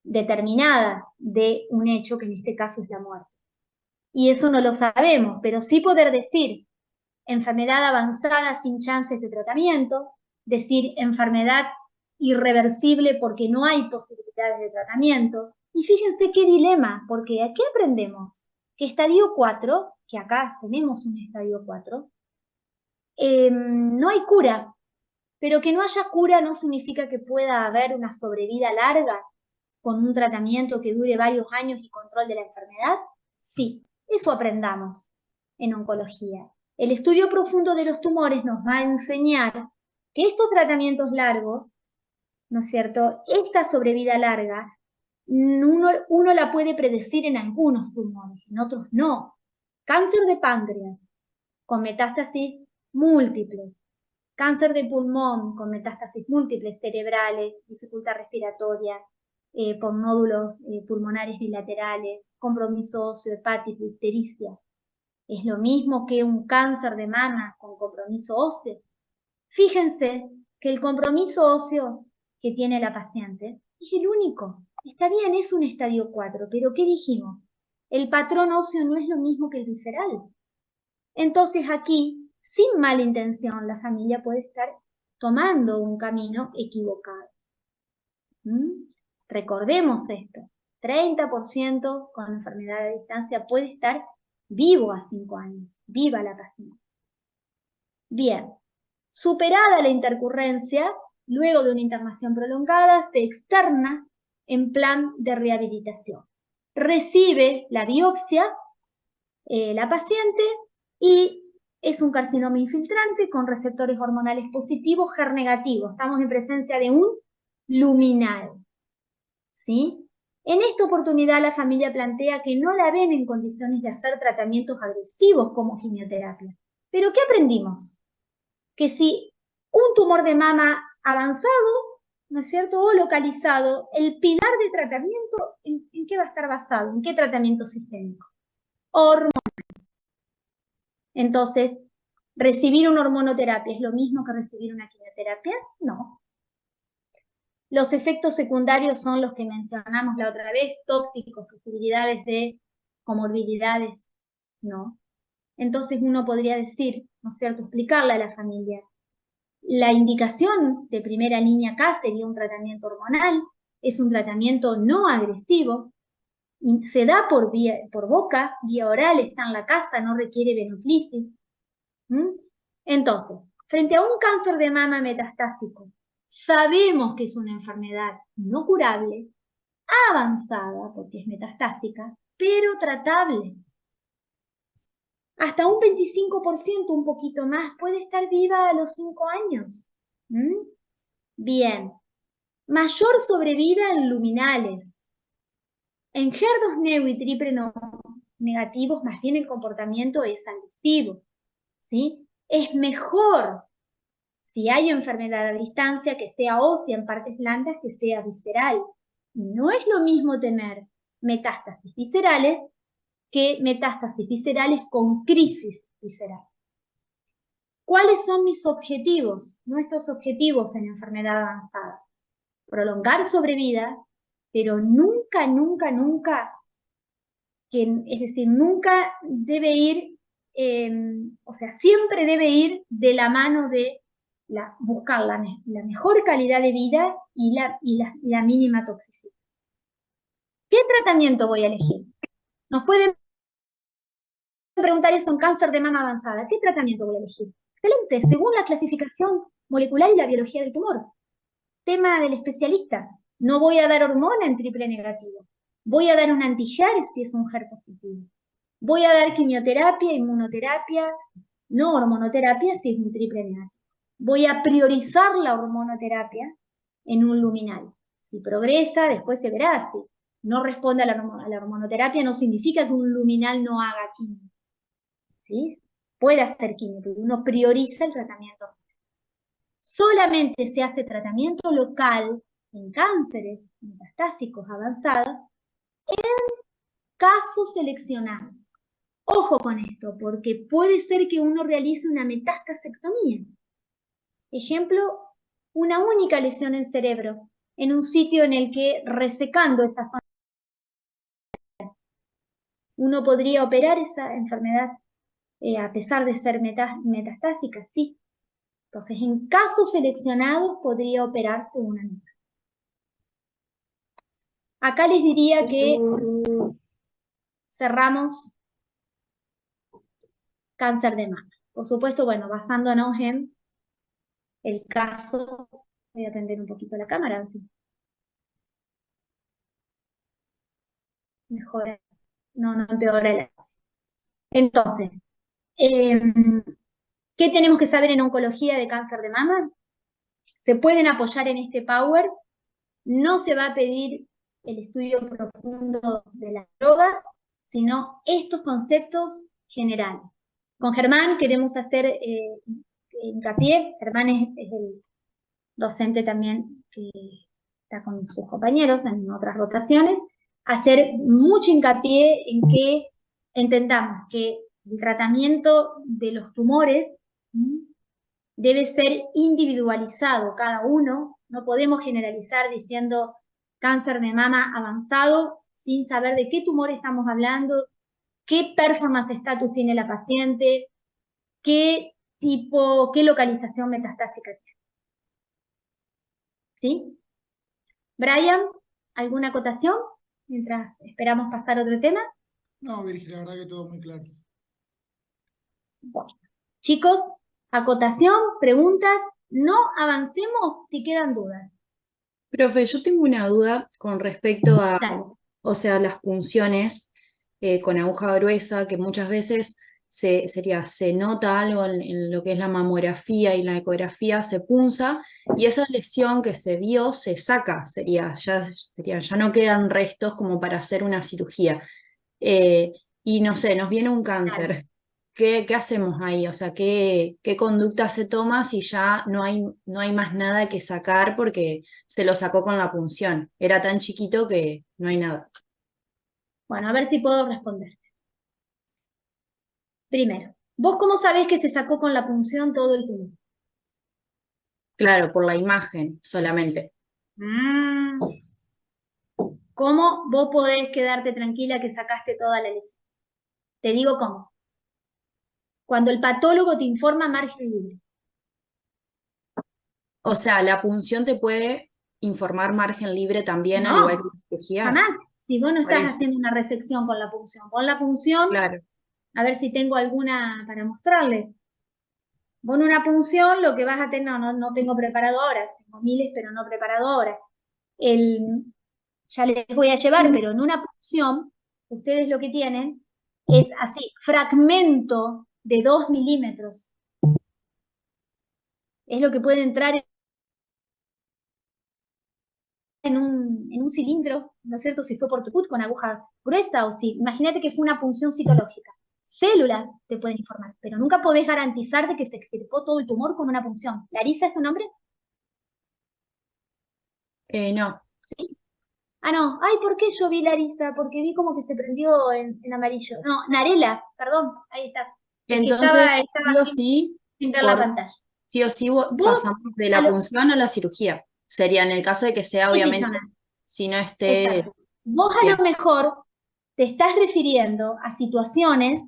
determinada de un hecho, que en este caso es la muerte. Y eso no lo sabemos, pero sí poder decir enfermedad avanzada sin chances de tratamiento, decir enfermedad irreversible porque no hay posibilidades de tratamiento. Y fíjense qué dilema, porque aquí aprendemos que estadio 4, que acá tenemos un estadio 4, no hay cura, pero que no haya cura no significa que pueda haber una sobrevida larga con un tratamiento que dure varios años y control de la enfermedad. Sí, eso aprendamos en oncología. El estudio profundo de los tumores nos va a enseñar que estos tratamientos largos, ¿no es cierto?, esta sobrevida larga, uno la puede predecir en algunos tumores, en otros no. Cáncer de páncreas con metástasis múltiples, cáncer de pulmón con metástasis múltiples cerebrales, dificultad respiratoria, por nódulos pulmonares bilaterales, compromiso óseo, hepático, ictericia. Es lo mismo que un cáncer de mama con compromiso óseo. Fíjense que el compromiso óseo que tiene la paciente es el único. Está bien, es un estadio 4, pero ¿qué dijimos? El patrón óseo no es lo mismo que el visceral. Entonces aquí, sin mala intención, la familia puede estar tomando un camino equivocado. Recordemos esto, 30% con enfermedad a distancia puede estar vivo a 5 años, viva la paciente. Bien, superada la intercurrencia, luego de una internación prolongada, se externa en plan de rehabilitación. Recibe la biopsia la paciente y Es un carcinoma infiltrante con receptores hormonales positivos, HER negativos. Estamos en presencia de un luminal, ¿sí? En esta oportunidad la familia plantea que no la ven en condiciones de hacer tratamientos agresivos como quimioterapia. ¿Pero qué aprendimos? Que si un tumor de mama avanzado, ¿no es cierto?, o localizado, el pilar de tratamiento, ¿en qué va a estar basado? ¿En qué tratamiento sistémico? Hormonal. Entonces, ¿recibir una hormonoterapia es lo mismo que recibir una quimioterapia? No. Los efectos secundarios son los que mencionamos la otra vez, tóxicos, posibilidades de comorbilidades, no. Entonces uno podría decir, ¿no es cierto?, explicarle a la familia, la indicación de primera línea acá sería un tratamiento hormonal, es un tratamiento no agresivo, se da por boca, vía oral, está en la casa, no requiere venoclisis. Entonces, frente a un cáncer de mama metastásico, sabemos que es una enfermedad no curable, avanzada, porque es metastásica, pero tratable. Hasta un 25%, un poquito más, puede estar viva a los 5 años. Bien. Mayor sobrevida en luminales. En HER2 neo y triple negativos, más bien el comportamiento es agresivo, ¿sí? Es mejor, si hay enfermedad a distancia, que sea ósea en partes blandas, que sea visceral. No es lo mismo tener metástasis viscerales que metástasis viscerales con crisis visceral. ¿Cuáles son mis objetivos? Nuestros objetivos en enfermedad avanzada. Prolongar sobrevida, pero nunca, nunca, nunca, es decir, nunca debe ir, o sea, siempre debe ir de la mano de buscar la mejor calidad de vida y la mínima toxicidad. ¿Qué tratamiento voy a elegir? Nos pueden preguntar eso en cáncer de mama avanzada. ¿Qué tratamiento voy a elegir? Excelente, según la clasificación molecular y la biología del tumor. Tema del especialista. No voy a dar hormona en triple negativo. Voy a dar un anti-HER si es un HER positivo. Voy a dar quimioterapia, inmunoterapia, no hormonoterapia si es un triple negativo. Voy a priorizar la hormonoterapia en un luminal. Si progresa, después se verá. Si no responde a la hormonoterapia, no significa que un luminal no haga quimio. ¿Sí? Puede hacer quimio, pero uno prioriza el tratamiento. Solamente se hace tratamiento local en cánceres metastásicos avanzados en casos seleccionados. Ojo con esto, porque puede ser que uno realice una metastasectomía. Ejemplo, una única lesión en cerebro, en un sitio en el que resecando esa zona, uno podría operar esa enfermedad a pesar de ser metastásica, sí. Entonces, en casos seleccionados podría operarse una metástasis. Acá les diría que cerramos cáncer de mama. Por supuesto, bueno, basándonos en el caso, voy a atender un poquito la cámara, ¿sí? Mejora, no empeora el. Entonces, ¿qué tenemos que saber en oncología de cáncer de mama? Se pueden apoyar en este Power, no se va a pedir el estudio profundo de las drogas, sino estos conceptos generales. Con Germán queremos hacer hincapié, Germán es el docente también que está con sus compañeros en otras rotaciones, hacer mucho hincapié en que entendamos que el tratamiento de los tumores debe ser individualizado cada uno, no podemos generalizar diciendo cáncer de mama avanzado sin saber de qué tumor estamos hablando, qué performance status tiene la paciente, qué tipo, qué localización metastásica tiene. ¿Sí? Brian, ¿alguna acotación mientras esperamos pasar a otro tema? No, Virgil, la verdad que todo muy claro. Bueno, chicos, acotación, preguntas, no avancemos si quedan dudas. Profe, yo tengo una duda con respecto a, Dale. o sea, las punciones con aguja gruesa, que muchas veces se nota algo en lo que es la mamografía y la ecografía, se punza, y esa lesión que se vio se saca, ya no quedan restos como para hacer una cirugía. Y no sé, nos viene un cáncer. ¿Qué hacemos ahí? O sea, ¿qué conducta se toma si ya no hay más nada que sacar porque se lo sacó con la punción? Era tan chiquito que no hay nada. Bueno, a ver si puedo responder. Primero, ¿vos cómo sabés que se sacó con la punción todo el tumor? Claro, por la imagen solamente. ¿Cómo vos podés quedarte tranquila que sacaste toda la lesión? Te digo cómo. Cuando el patólogo te informa margen libre. O sea, la punción te puede informar margen libre también, al igual que No, la cirugía. jamás. Si vos no Por estás eso. haciendo una resección con la punción. Pon la punción, Claro. a ver si tengo alguna para mostrarles. Vos en una punción lo que vas a tener, no tengo preparado ahora, tengo miles pero no preparado ahora. Ya les voy a llevar, pero en una punción, ustedes lo que tienen es así, fragmento de 2 milímetros. Es lo que puede entrar en un cilindro, ¿no es cierto? Si fue por Tuput con aguja gruesa o si, imagínate que fue una punción citológica. Células te pueden informar, pero nunca podés garantizar de que se extirpó todo el tumor con una punción. ¿Larisa es tu nombre? No. ¿Sí? Ah, no. Ay, ¿por qué yo vi Larisa? Porque vi como que se prendió en amarillo. No, Narela, perdón, ahí está. Es que Entonces, estaba sí o sí, sin ver la pantalla. sí o sí Vos, pasamos de a la lo, punción a la cirugía. Sería en el caso de que sea, es obviamente, bichona. si no esté Exacto. Vos a bien. lo mejor te estás refiriendo a situaciones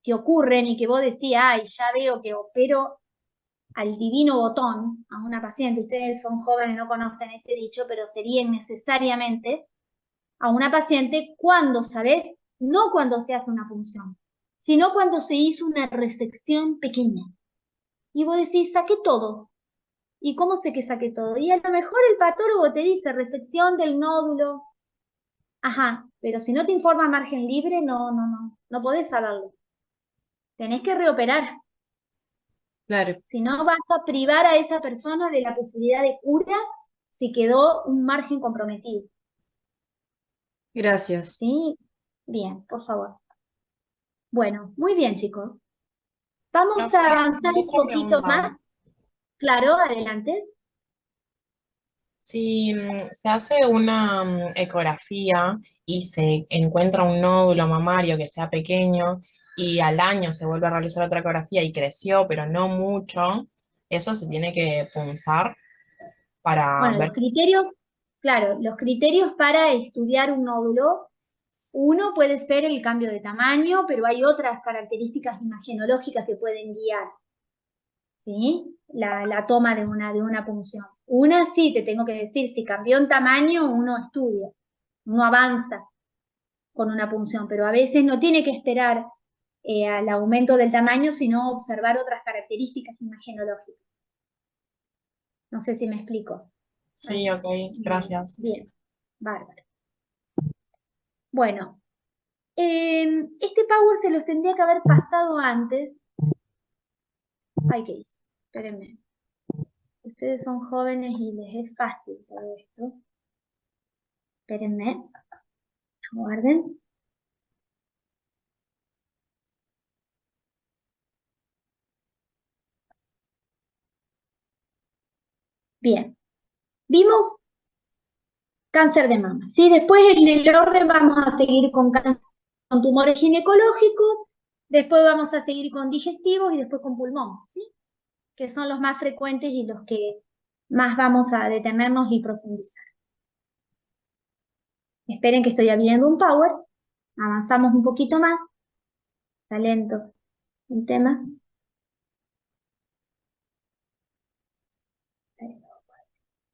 que ocurren y que vos decías, ay, ya veo que opero al divino botón a una paciente. Ustedes son jóvenes, no conocen ese dicho, pero sería innecesariamente a una paciente cuando, ¿sabes? No cuando se hace una punción, sino cuando se hizo una resección pequeña. Y vos decís, saqué todo. ¿Y cómo sé que saqué todo? Y a lo mejor el patólogo te dice resección del nódulo. Ajá, pero si no te informa margen libre, no podés saberlo. Tenés que reoperar. Claro. Si no, vas a privar a esa persona de la posibilidad de cura si quedó un margen comprometido. Gracias. ¿Sí? Bien, por favor. Bueno, muy bien, chicos. Vamos a Profe, avanzar un otra poquito pregunta. más. Claro, adelante. Si se hace una ecografía y se encuentra un nódulo mamario que sea pequeño y al año se vuelve a realizar otra ecografía y creció, pero no mucho, eso se tiene que punzar para Bueno, ver. los criterios, claro, los criterios para estudiar un nódulo, uno puede ser el cambio de tamaño, pero hay otras características imagenológicas que pueden guiar, ¿sí? La toma de una punción. Una sí, te tengo que decir, si cambió en tamaño, uno estudia, uno avanza con una punción, pero a veces no tiene que esperar al aumento del tamaño, sino observar otras características imagenológicas. No sé si me explico. Sí, ok, gracias. Bien, bárbaro. Bueno, este Power se los tendría que haber pasado antes. Ay, ¿qué hice? Espérenme. Ustedes son jóvenes y les es fácil todo esto. Espérenme. Guarden. Bien. Vimos cáncer de mama. ¿Sí? Después en el orden vamos a seguir con tumores ginecológicos, después vamos a seguir con digestivos y después con pulmón, ¿sí? Que son los más frecuentes y los que más vamos a detenernos y profundizar. Esperen que estoy abriendo un Power. Avanzamos un poquito más. Está lento el tema.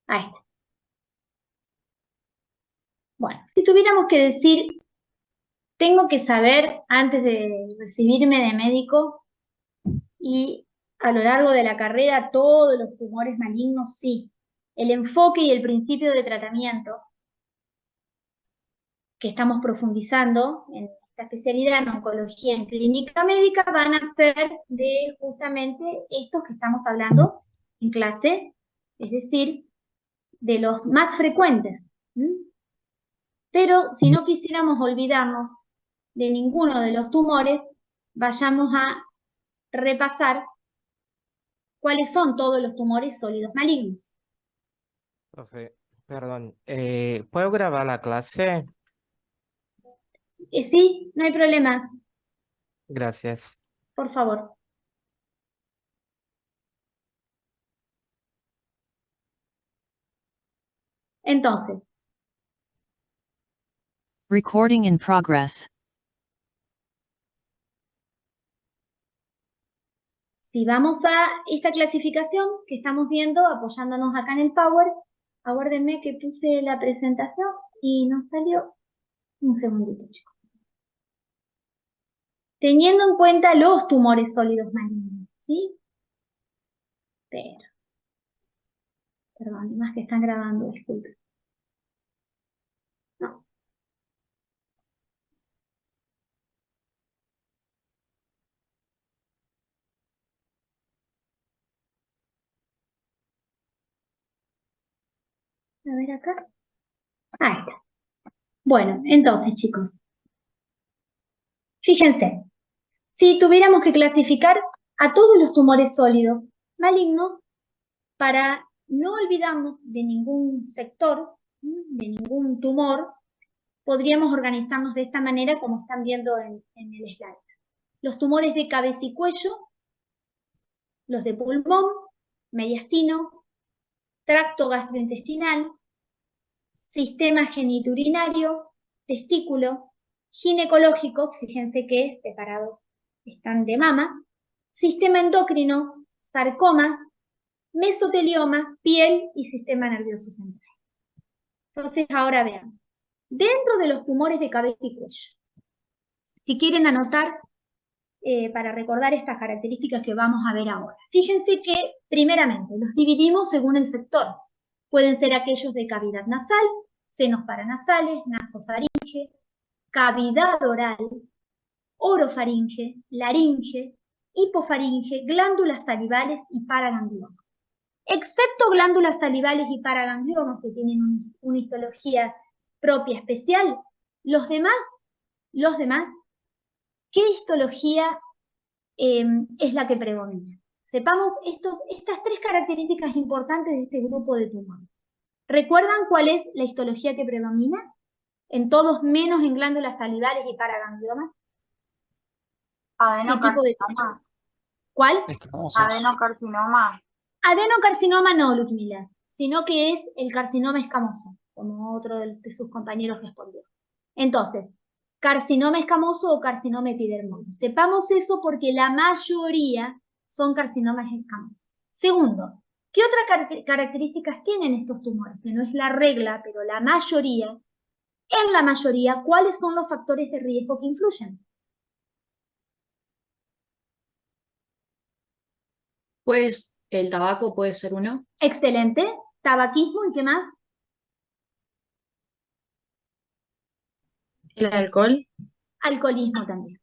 Ahí está. Bueno, si tuviéramos que decir, tengo que saber antes de recibirme de médico y a lo largo de la carrera todos los tumores malignos, sí. El enfoque y el principio de tratamiento que estamos profundizando en la especialidad en oncología en clínica médica, van a ser de justamente estos que estamos hablando en clase, es decir, de los más frecuentes. Pero si no quisiéramos olvidarnos de ninguno de los tumores, vayamos a repasar cuáles son todos los tumores sólidos malignos. Profe, perdón, ¿puedo grabar la clase? Sí, no hay problema, Gracias. por favor. Entonces, Recording in progress. si vamos a esta clasificación que estamos viendo, apoyándonos acá en el Power, aguárdenme que puse la presentación y no salió. Un segundito, chicos. Teniendo en cuenta los tumores sólidos malignos, ¿sí? Perdón, más que están grabando, disculpen. No. A ver acá. Ahí está. Bueno, entonces, chicos. Fíjense, si tuviéramos que clasificar a todos los tumores sólidos malignos, para no olvidarnos de ningún sector, de ningún tumor, podríamos organizarnos de esta manera como están viendo en el slide. Los tumores de cabeza y cuello, los de pulmón, mediastino, tracto gastrointestinal, sistema genitourinario, testículo, ginecológicos, fíjense que separados están de mama, sistema endocrino, sarcomas, mesotelioma, piel y sistema nervioso central. Entonces, ahora vean, dentro de los tumores de cabeza y cuello, si quieren anotar para recordar estas características que vamos a ver ahora. Fíjense que, primeramente, los dividimos según el sector. Pueden ser aquellos de cavidad nasal, senos paranasales, nasofaringe, cavidad oral, orofaringe, laringe, hipofaringe, glándulas salivales y paragangliomas. Excepto glándulas salivales y paragangliomas, que tienen una histología propia especial, los demás, ¿qué histología es la que predomina? Sepamos estas tres características importantes de este grupo de tumores. ¿Recuerdan cuál es la histología que predomina? En todos menos en glándulas salivales y paragangliomas. ¿Qué tipo de tumor? ¿Cuál? Adenocarcinoma. Adenocarcinoma no, Ludmila, sino que es el carcinoma escamoso, como otro de sus compañeros respondió. Entonces, carcinoma escamoso o carcinoma epidermoide. Sepamos eso porque la mayoría son carcinomas escamosos. Segundo, ¿qué otras características tienen estos tumores? Que no es la regla, pero la mayoría, en la mayoría, ¿cuáles son los factores de riesgo que influyen? Pues el tabaco puede ser uno. Excelente. Tabaquismo, ¿y qué más? ¿El alcohol? Alcoholismo también.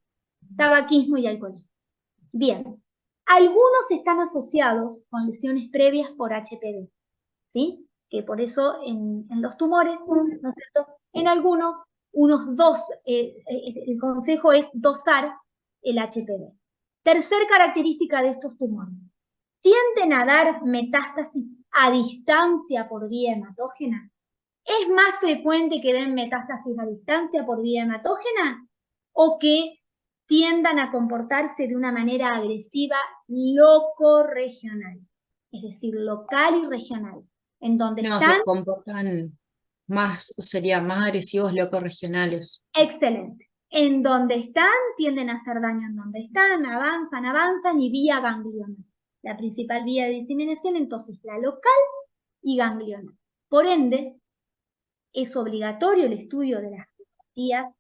Tabaquismo y alcoholismo. Bien. Algunos están asociados con lesiones previas por HPV, ¿sí? Que por eso en los tumores, ¿no es cierto? En algunos, el consejo es dosar el HPV. Tercer característica de estos tumores. Tienden a dar metástasis a distancia por vía hematógena. ¿Es más frecuente que den metástasis a distancia por vía hematógena o que tiendan a comportarse de una manera agresiva locorregional? Es decir, local y regional, en donde No, están... se comportan más, serían más agresivos locorregionales. Excelente. En donde están, tienden a hacer daño en donde están, avanzan y vía ganglional. La principal vía de diseminación, entonces, la local y ganglional. Por ende, es obligatorio el estudio de las patías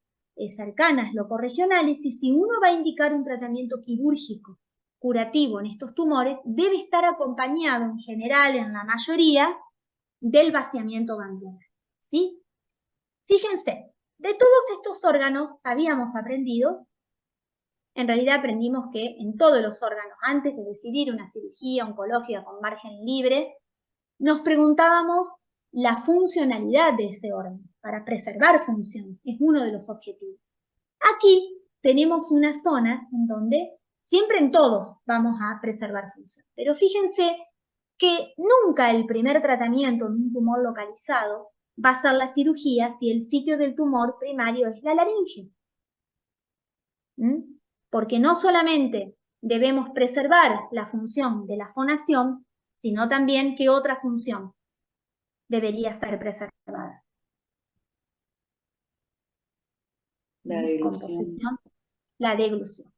cercanas locorregionales y si uno va a indicar un tratamiento quirúrgico curativo en estos tumores, debe estar acompañado en general, en la mayoría, del vaciamiento ganglionar, ¿sí? Fíjense, De todos estos órganos habíamos aprendido, en realidad aprendimos que en todos los órganos, antes de decidir una cirugía oncológica con margen libre, nos preguntábamos la funcionalidad de ese órgano, para preservar función, es uno de los objetivos. Aquí tenemos una zona en donde siempre en todos vamos a preservar función, pero fíjense que nunca el primer tratamiento en un tumor localizado va a ser la cirugía si el sitio del tumor primario es la laringe. Porque no solamente debemos preservar la función de la fonación, sino también qué otra función debería ser preservada. La deglución. Composición, la deglución.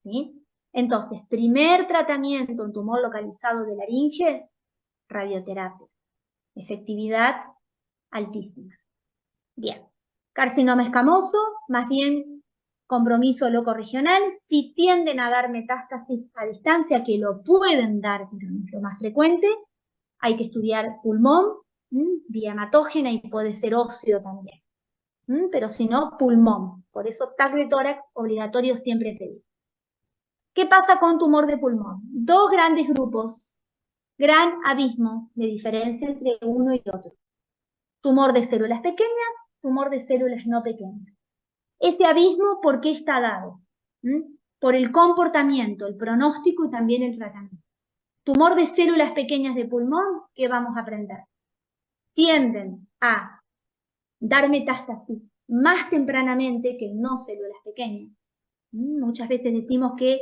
¿Sí? Entonces, primer tratamiento en tumor localizado de laringe, radioterapia. Efectividad altísima. Bien. Carcinoma escamoso, más bien compromiso locorregional. Si tienden a dar metástasis a distancia, que lo pueden dar, pero no es lo más frecuente, hay que estudiar pulmón, vía hematógena y puede ser óseo también. Pero si no, pulmón. Por eso TAC de tórax obligatorio siempre pedir. ¿Qué pasa con tumor de pulmón? Dos grandes grupos, gran abismo de diferencia entre uno y otro. Tumor de células pequeñas, tumor de células no pequeñas. Ese abismo, ¿por qué está dado? Por el comportamiento, el pronóstico y también el tratamiento. Tumor de células pequeñas de pulmón, ¿qué vamos a aprender? Tienden a dar metástasis más tempranamente que no células pequeñas. Muchas veces decimos que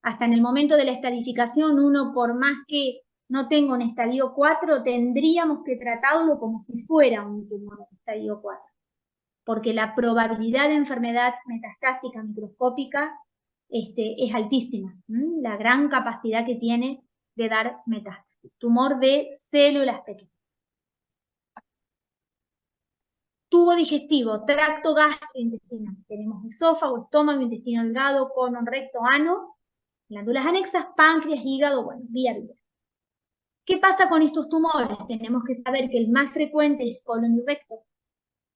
hasta en el momento de la estadificación, uno por más que no tenga un estadio 4, tendríamos que tratarlo como si fuera un tumor de estadio 4. Porque la probabilidad de enfermedad metastásica microscópica es altísima. La gran capacidad que tiene de dar metástasis. Tumor de células pequeñas. Tubo digestivo, tracto gastrointestinal. Tenemos esófago, estómago, intestino delgado, colon, recto, ano, glándulas anexas, páncreas, hígado, bueno, vía biliar. ¿Qué pasa con estos tumores? Tenemos que saber que el más frecuente es colon y recto.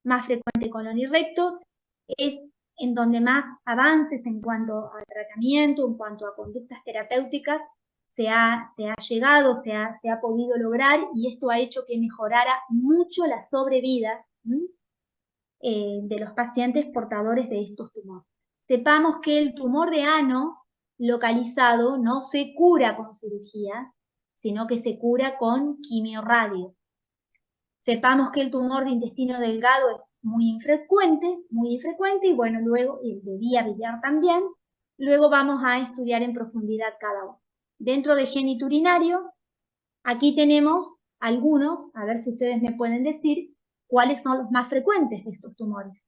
Más frecuente colon y recto es en donde más avances en cuanto a tratamiento, en cuanto a conductas terapéuticas, se ha llegado, se ha podido lograr, y esto ha hecho que mejorara mucho la sobrevida de los pacientes portadores de estos tumores. Sepamos que el tumor de ano localizado no se cura con cirugía, sino que se cura con quimiorradio. Sepamos que el tumor de intestino delgado es muy infrecuente, y bueno, luego el de vía biliar también. Luego vamos a estudiar en profundidad cada uno. Dentro de geniturinario, aquí tenemos algunos, a ver si ustedes me pueden decir cuáles son los más frecuentes de estos tumores.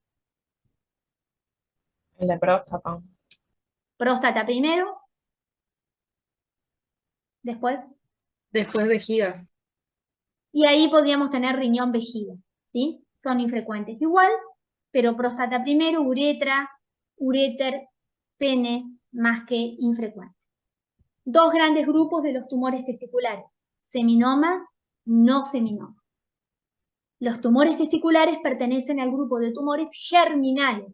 El de próstata. Próstata primero, después, Después vejiga. y ahí podríamos tener riñón vejiga, ¿sí? Son infrecuentes igual, pero próstata primero, uretra, uréter, pene, más que infrecuente. Dos grandes grupos de los tumores testiculares, seminoma, no seminoma. Los tumores testiculares pertenecen al grupo de tumores germinales.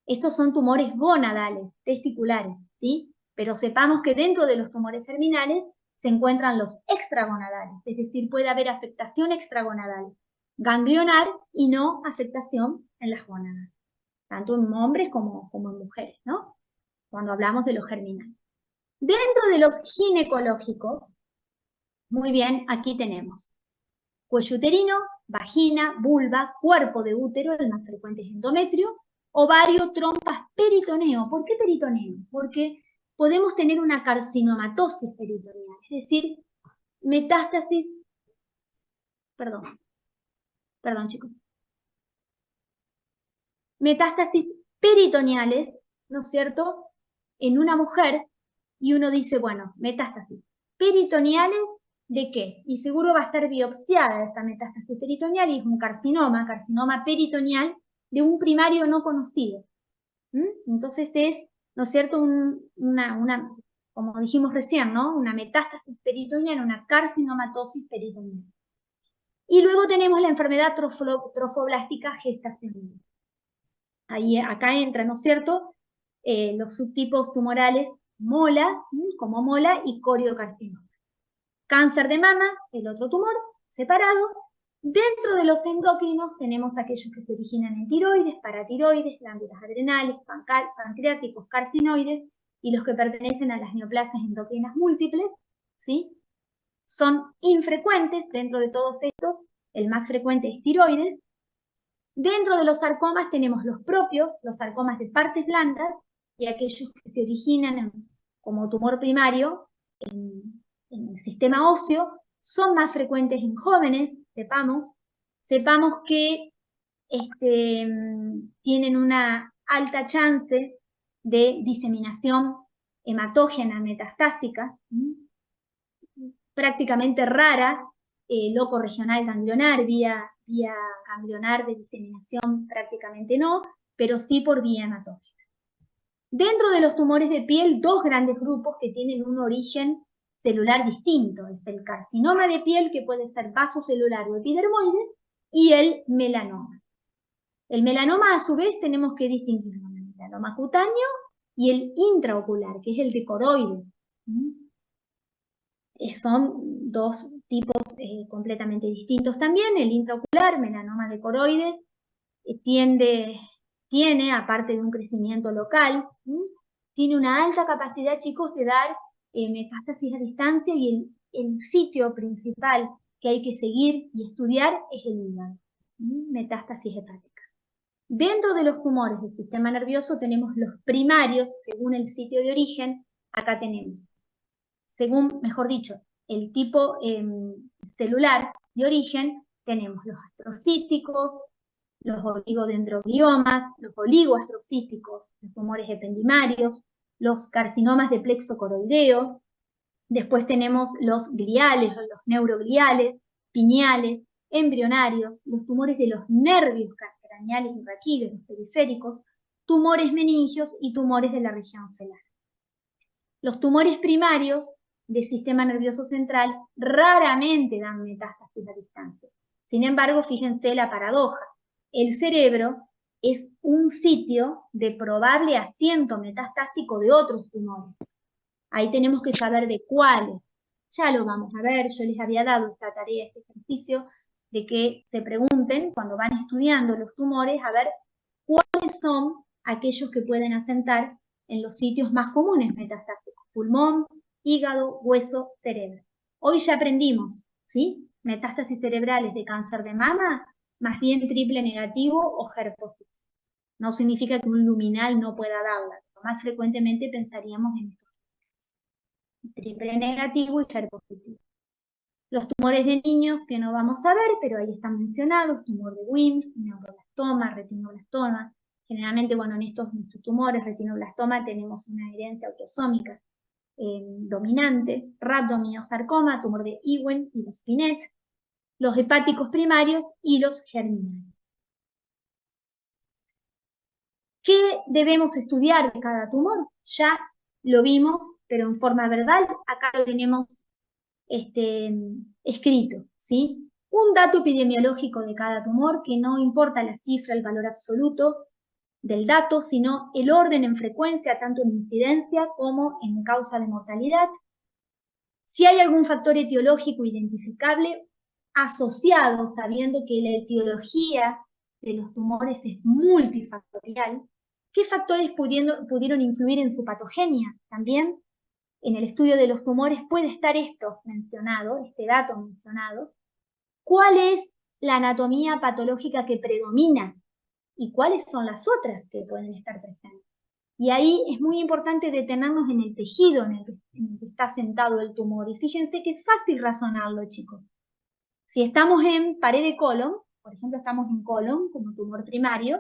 Estos son tumores gonadales, testiculares, ¿sí? Pero sepamos que dentro de los tumores germinales se encuentran los extragonadales, es decir, puede haber afectación extragonadal, ganglionar y no afectación en las gónadas, tanto en hombres como en mujeres, ¿no? Cuando hablamos de los germinales. Dentro de los ginecológicos, muy bien, aquí tenemos cuello uterino, vagina, vulva, cuerpo de útero, el más frecuente es endometrio, ovario, trompas, peritoneo. ¿Por qué peritoneo? Porque podemos tener una carcinomatosis peritoneal, es decir, metástasis, perdón chicos, metástasis peritoneales, ¿no es cierto?, en una mujer, y uno dice, bueno, metástasis peritoneales, ¿de qué? Y seguro va a estar biopsiada esta metástasis peritoneal y es un carcinoma peritoneal de un primario no conocido. Entonces es, ¿no es cierto?, como dijimos recién, ¿no?, una metástasis peritoneal, una carcinomatosis peritoneal. Y luego tenemos la enfermedad trofoblástica gestacional. Ahí, acá entran, ¿no es cierto?, los subtipos tumorales mola, como mola, y coriocarcinoma. Cáncer de mama, el otro tumor, separado. Dentro de los endocrinos tenemos aquellos que se originan en tiroides, paratiroides, glándulas adrenales, pancreáticos, carcinoides, y los que pertenecen a las neoplasias endocrinas múltiples, ¿sí? Son infrecuentes dentro de todos estos, el más frecuente es tiroides. Dentro de los sarcomas tenemos los propios, los sarcomas de partes blandas, y aquellos que se originan como tumor primario en el sistema óseo, son más frecuentes en jóvenes, sepamos que tienen una alta chance de diseminación hematógena metastásica, prácticamente rara, loco regional ganglionar, vía ganglionar de diseminación prácticamente no, pero sí por vía hematógena. Dentro de los tumores de piel, dos grandes grupos que tienen un origen celular distinto. Es el carcinoma de piel, que puede ser vasocelular o epidermoide, y el melanoma. El melanoma, a su vez, tenemos que distinguirlo en el melanoma cutáneo y el intraocular, que es el de coroides. Son dos tipos completamente distintos también. El intraocular, melanoma de coroides, tiene, aparte de un crecimiento local, tiene una alta capacidad, chicos, de dar metástasis a distancia, y el sitio principal que hay que seguir y estudiar es el hígado, metástasis hepática. Dentro de los tumores del sistema nervioso tenemos los primarios, según el sitio de origen. Acá tenemos, según, mejor dicho, el tipo celular de origen, tenemos los astrocíticos, los oligodendrogliomas, los oligoastrocíticos, los tumores ependimarios, los carcinomas de plexo coroideo. Después tenemos los gliales, los neurogliales, pineales, embrionarios, los tumores de los nervios craneales y raquídeos, los periféricos, tumores meningios y tumores de la región ocular. Los tumores primarios del sistema nervioso central raramente dan metástasis a distancia. Sin embargo, fíjense la paradoja. El cerebro es un sitio de probable asiento metastásico de otros tumores. Ahí tenemos que saber de cuáles. Ya lo vamos a ver, yo les había dado esta tarea, este ejercicio, de que se pregunten cuando van estudiando los tumores, a ver cuáles son aquellos que pueden asentar en los sitios más comunes metastásicos: pulmón, hígado, hueso, cerebro. Hoy ya aprendimos, ¿sí? Metástasis cerebrales de cáncer de mama, más bien triple negativo o HER positivo. No significa que un luminal no pueda darla, pero más frecuentemente pensaríamos en esto: triple negativo y HER positivo. Los tumores de niños que no vamos a ver, pero ahí están mencionados: tumor de Wilms, neuroblastoma, retinoblastoma. Generalmente, bueno, en estos tumores, retinoblastoma, tenemos una herencia autosómica dominante. Rhabdomyosarcoma, tumor de Ewing y los Pinette. Los hepáticos primarios y los germinales. ¿Qué debemos estudiar de cada tumor? Ya lo vimos, pero en forma verbal. Acá lo tenemos escrito, ¿sí? Un dato epidemiológico de cada tumor, que no importa la cifra, el valor absoluto del dato, sino el orden en frecuencia, tanto en incidencia como en causa de mortalidad. Si hay algún factor etiológico identificable asociado, sabiendo que la etiología de los tumores es multifactorial, ¿qué factores pudieron influir en su patogenia? También en el estudio de los tumores puede estar esto mencionado, este dato mencionado. ¿Cuál es la anatomía patológica que predomina? ¿Y cuáles son las otras que pueden estar presentes? Y ahí es muy importante detenernos en el tejido en el que está sentado el tumor. Y fíjense que es fácil razonarlo, chicos. Si estamos en pared de colon, por ejemplo, estamos en colon como tumor primario,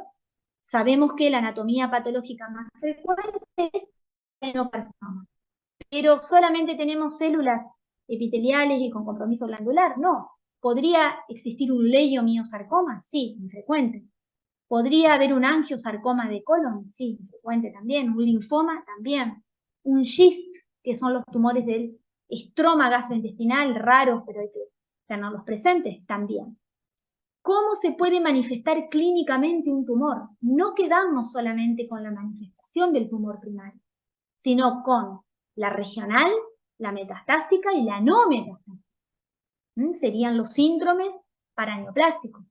sabemos que la anatomía patológica más frecuente es adenocarcinoma. Pero solamente tenemos células epiteliales y con compromiso glandular. No. ¿Podría existir un leiomiosarcoma? Sí, infrecuente. ¿Podría haber un angiosarcoma de colon? Sí, infrecuente también. ¿Un linfoma? También. Un GIST, que son los tumores del estroma gastrointestinal, raros, pero hay que tenerlos presentes, también. ¿Cómo se puede manifestar clínicamente un tumor? No quedarnos solamente con la manifestación del tumor primario, sino con la regional, la metastásica y la no metastásica. Serían los síndromes paraneoplásticos.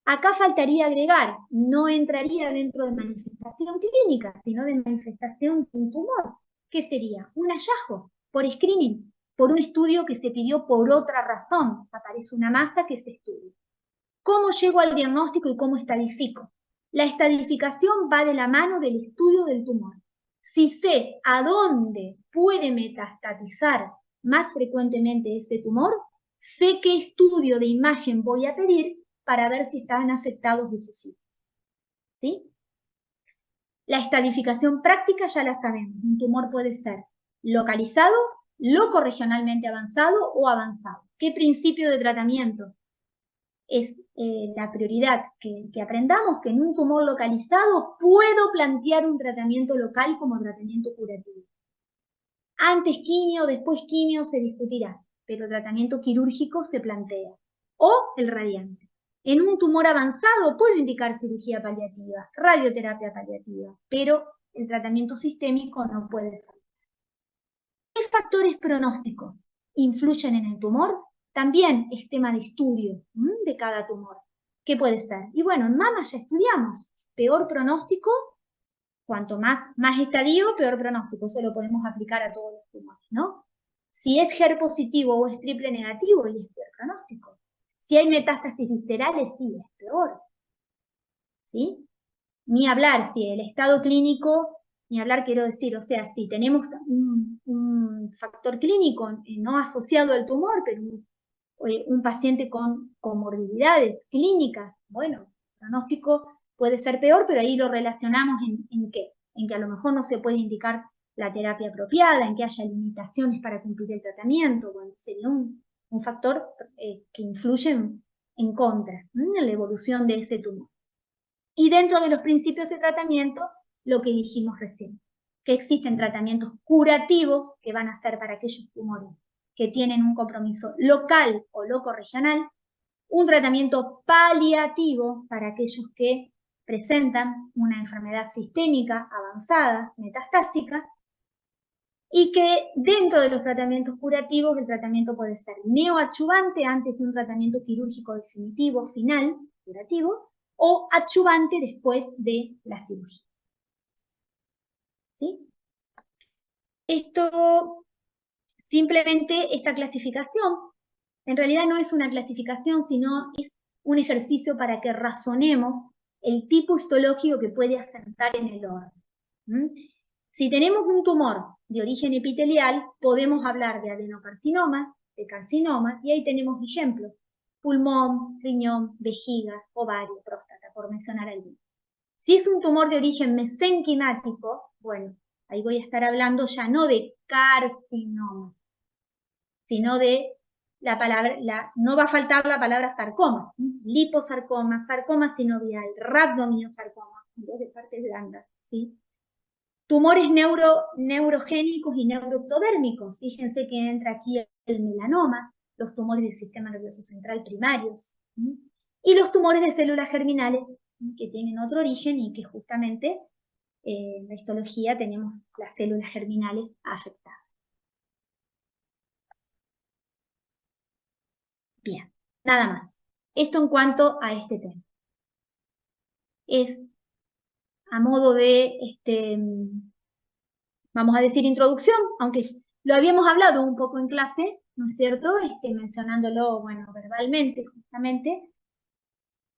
Acá faltaría agregar, no entraría dentro de manifestación clínica, sino de manifestación de un tumor. ¿Qué sería? Un hallazgo por screening, por un estudio que se pidió por otra razón. Aparece una masa que se estudia. ¿Cómo llego al diagnóstico y cómo estadifico? La estadificación va de la mano del estudio del tumor. Si sé a dónde puede metastatizar más frecuentemente ese tumor, sé qué estudio de imagen voy a pedir para ver si están afectados esos sitios. ¿Sí? La estadificación práctica ya la sabemos. Un tumor puede ser localizado, locorregionalmente avanzado o avanzado. ¿Qué principio de tratamiento? Es la prioridad que aprendamos que en un tumor localizado puedo plantear un tratamiento local como tratamiento curativo. Antes quimio, después quimio se discutirá, pero el tratamiento quirúrgico se plantea. O el radiante. En un tumor avanzado puedo indicar cirugía paliativa, radioterapia paliativa, pero el tratamiento sistémico no puede faltar. ¿Qué factores pronósticos influyen en el tumor? También es tema de estudio de cada tumor. ¿Qué puede ser? Y bueno, en mama ya estudiamos. Peor pronóstico, cuanto más estadio, peor pronóstico. Eso lo podemos aplicar a todos los tumores, ¿no? Si es HER positivo o es triple negativo, y es peor pronóstico. Si hay metástasis viscerales, sí, es peor. ¿Sí? Ni hablar si el estado clínico, ni hablar quiero decir, o sea, si tenemos un factor clínico no asociado al tumor, pero un paciente con comorbilidades clínicas, bueno, el pronóstico puede ser peor, pero ahí lo relacionamos en qué, en que a lo mejor no se puede indicar la terapia apropiada, en que haya limitaciones para cumplir el tratamiento, bueno, sería un factor que influye en contra, en la evolución de ese tumor. Y dentro de los principios de tratamiento, lo que dijimos recién, que existen tratamientos curativos que van a ser para aquellos tumores que tienen un compromiso local o locorregional, un tratamiento paliativo para aquellos que presentan una enfermedad sistémica avanzada, metastásica, y que dentro de los tratamientos curativos el tratamiento puede ser neoadyuvante antes de un tratamiento quirúrgico definitivo, final, curativo, o adyuvante después de la cirugía. ¿Sí? Simplemente esta clasificación, en realidad no es una clasificación, sino es un ejercicio para que razonemos el tipo histológico que puede asentar en el órgano. Si tenemos un tumor de origen epitelial, podemos hablar de adenocarcinoma, de carcinoma, y ahí tenemos ejemplos: pulmón, riñón, vejiga, ovario, próstata, por mencionar algunos. Si es un tumor de origen mesenquimático, bueno, ahí voy a estar hablando ya no de carcinoma, sino de la palabra, no va a faltar la palabra sarcoma, liposarcoma, sarcoma sinovial, rhabdomyosarcoma, de partes blandas, ¿sí? Tumores neurogénicos y neuroectodérmicos, fíjense que entra aquí el melanoma, los tumores del sistema nervioso central primarios, y los tumores de células germinales, que tienen otro origen y que justamente en la histología tenemos las células germinales afectadas. Bien, nada más. Esto en cuanto a este tema. Es a modo de, vamos a decir, introducción, aunque lo habíamos hablado un poco en clase, ¿no es cierto? Mencionándolo, bueno, verbalmente, justamente.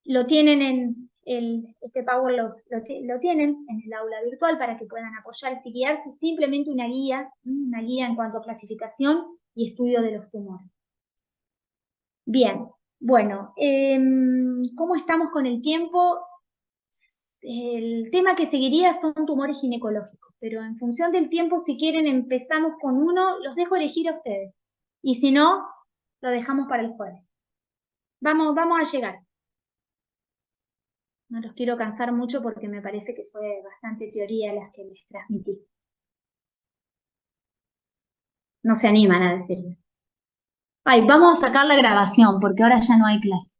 Lo tienen en este Power lo tienen en el aula virtual para que puedan apoyarse y guiarse. Simplemente una guía en cuanto a clasificación y estudio de los tumores. Bien, bueno, ¿cómo estamos con el tiempo? El tema que seguiría son tumores ginecológicos, pero en función del tiempo, si quieren, empezamos con uno, los dejo elegir a ustedes. Y si no, lo dejamos para el jueves. Vamos a llegar. No los quiero cansar mucho porque me parece que fue bastante teoría las que les transmití. No se animan a decirlo. Ay, vamos a sacar la grabación porque ahora ya no hay clase.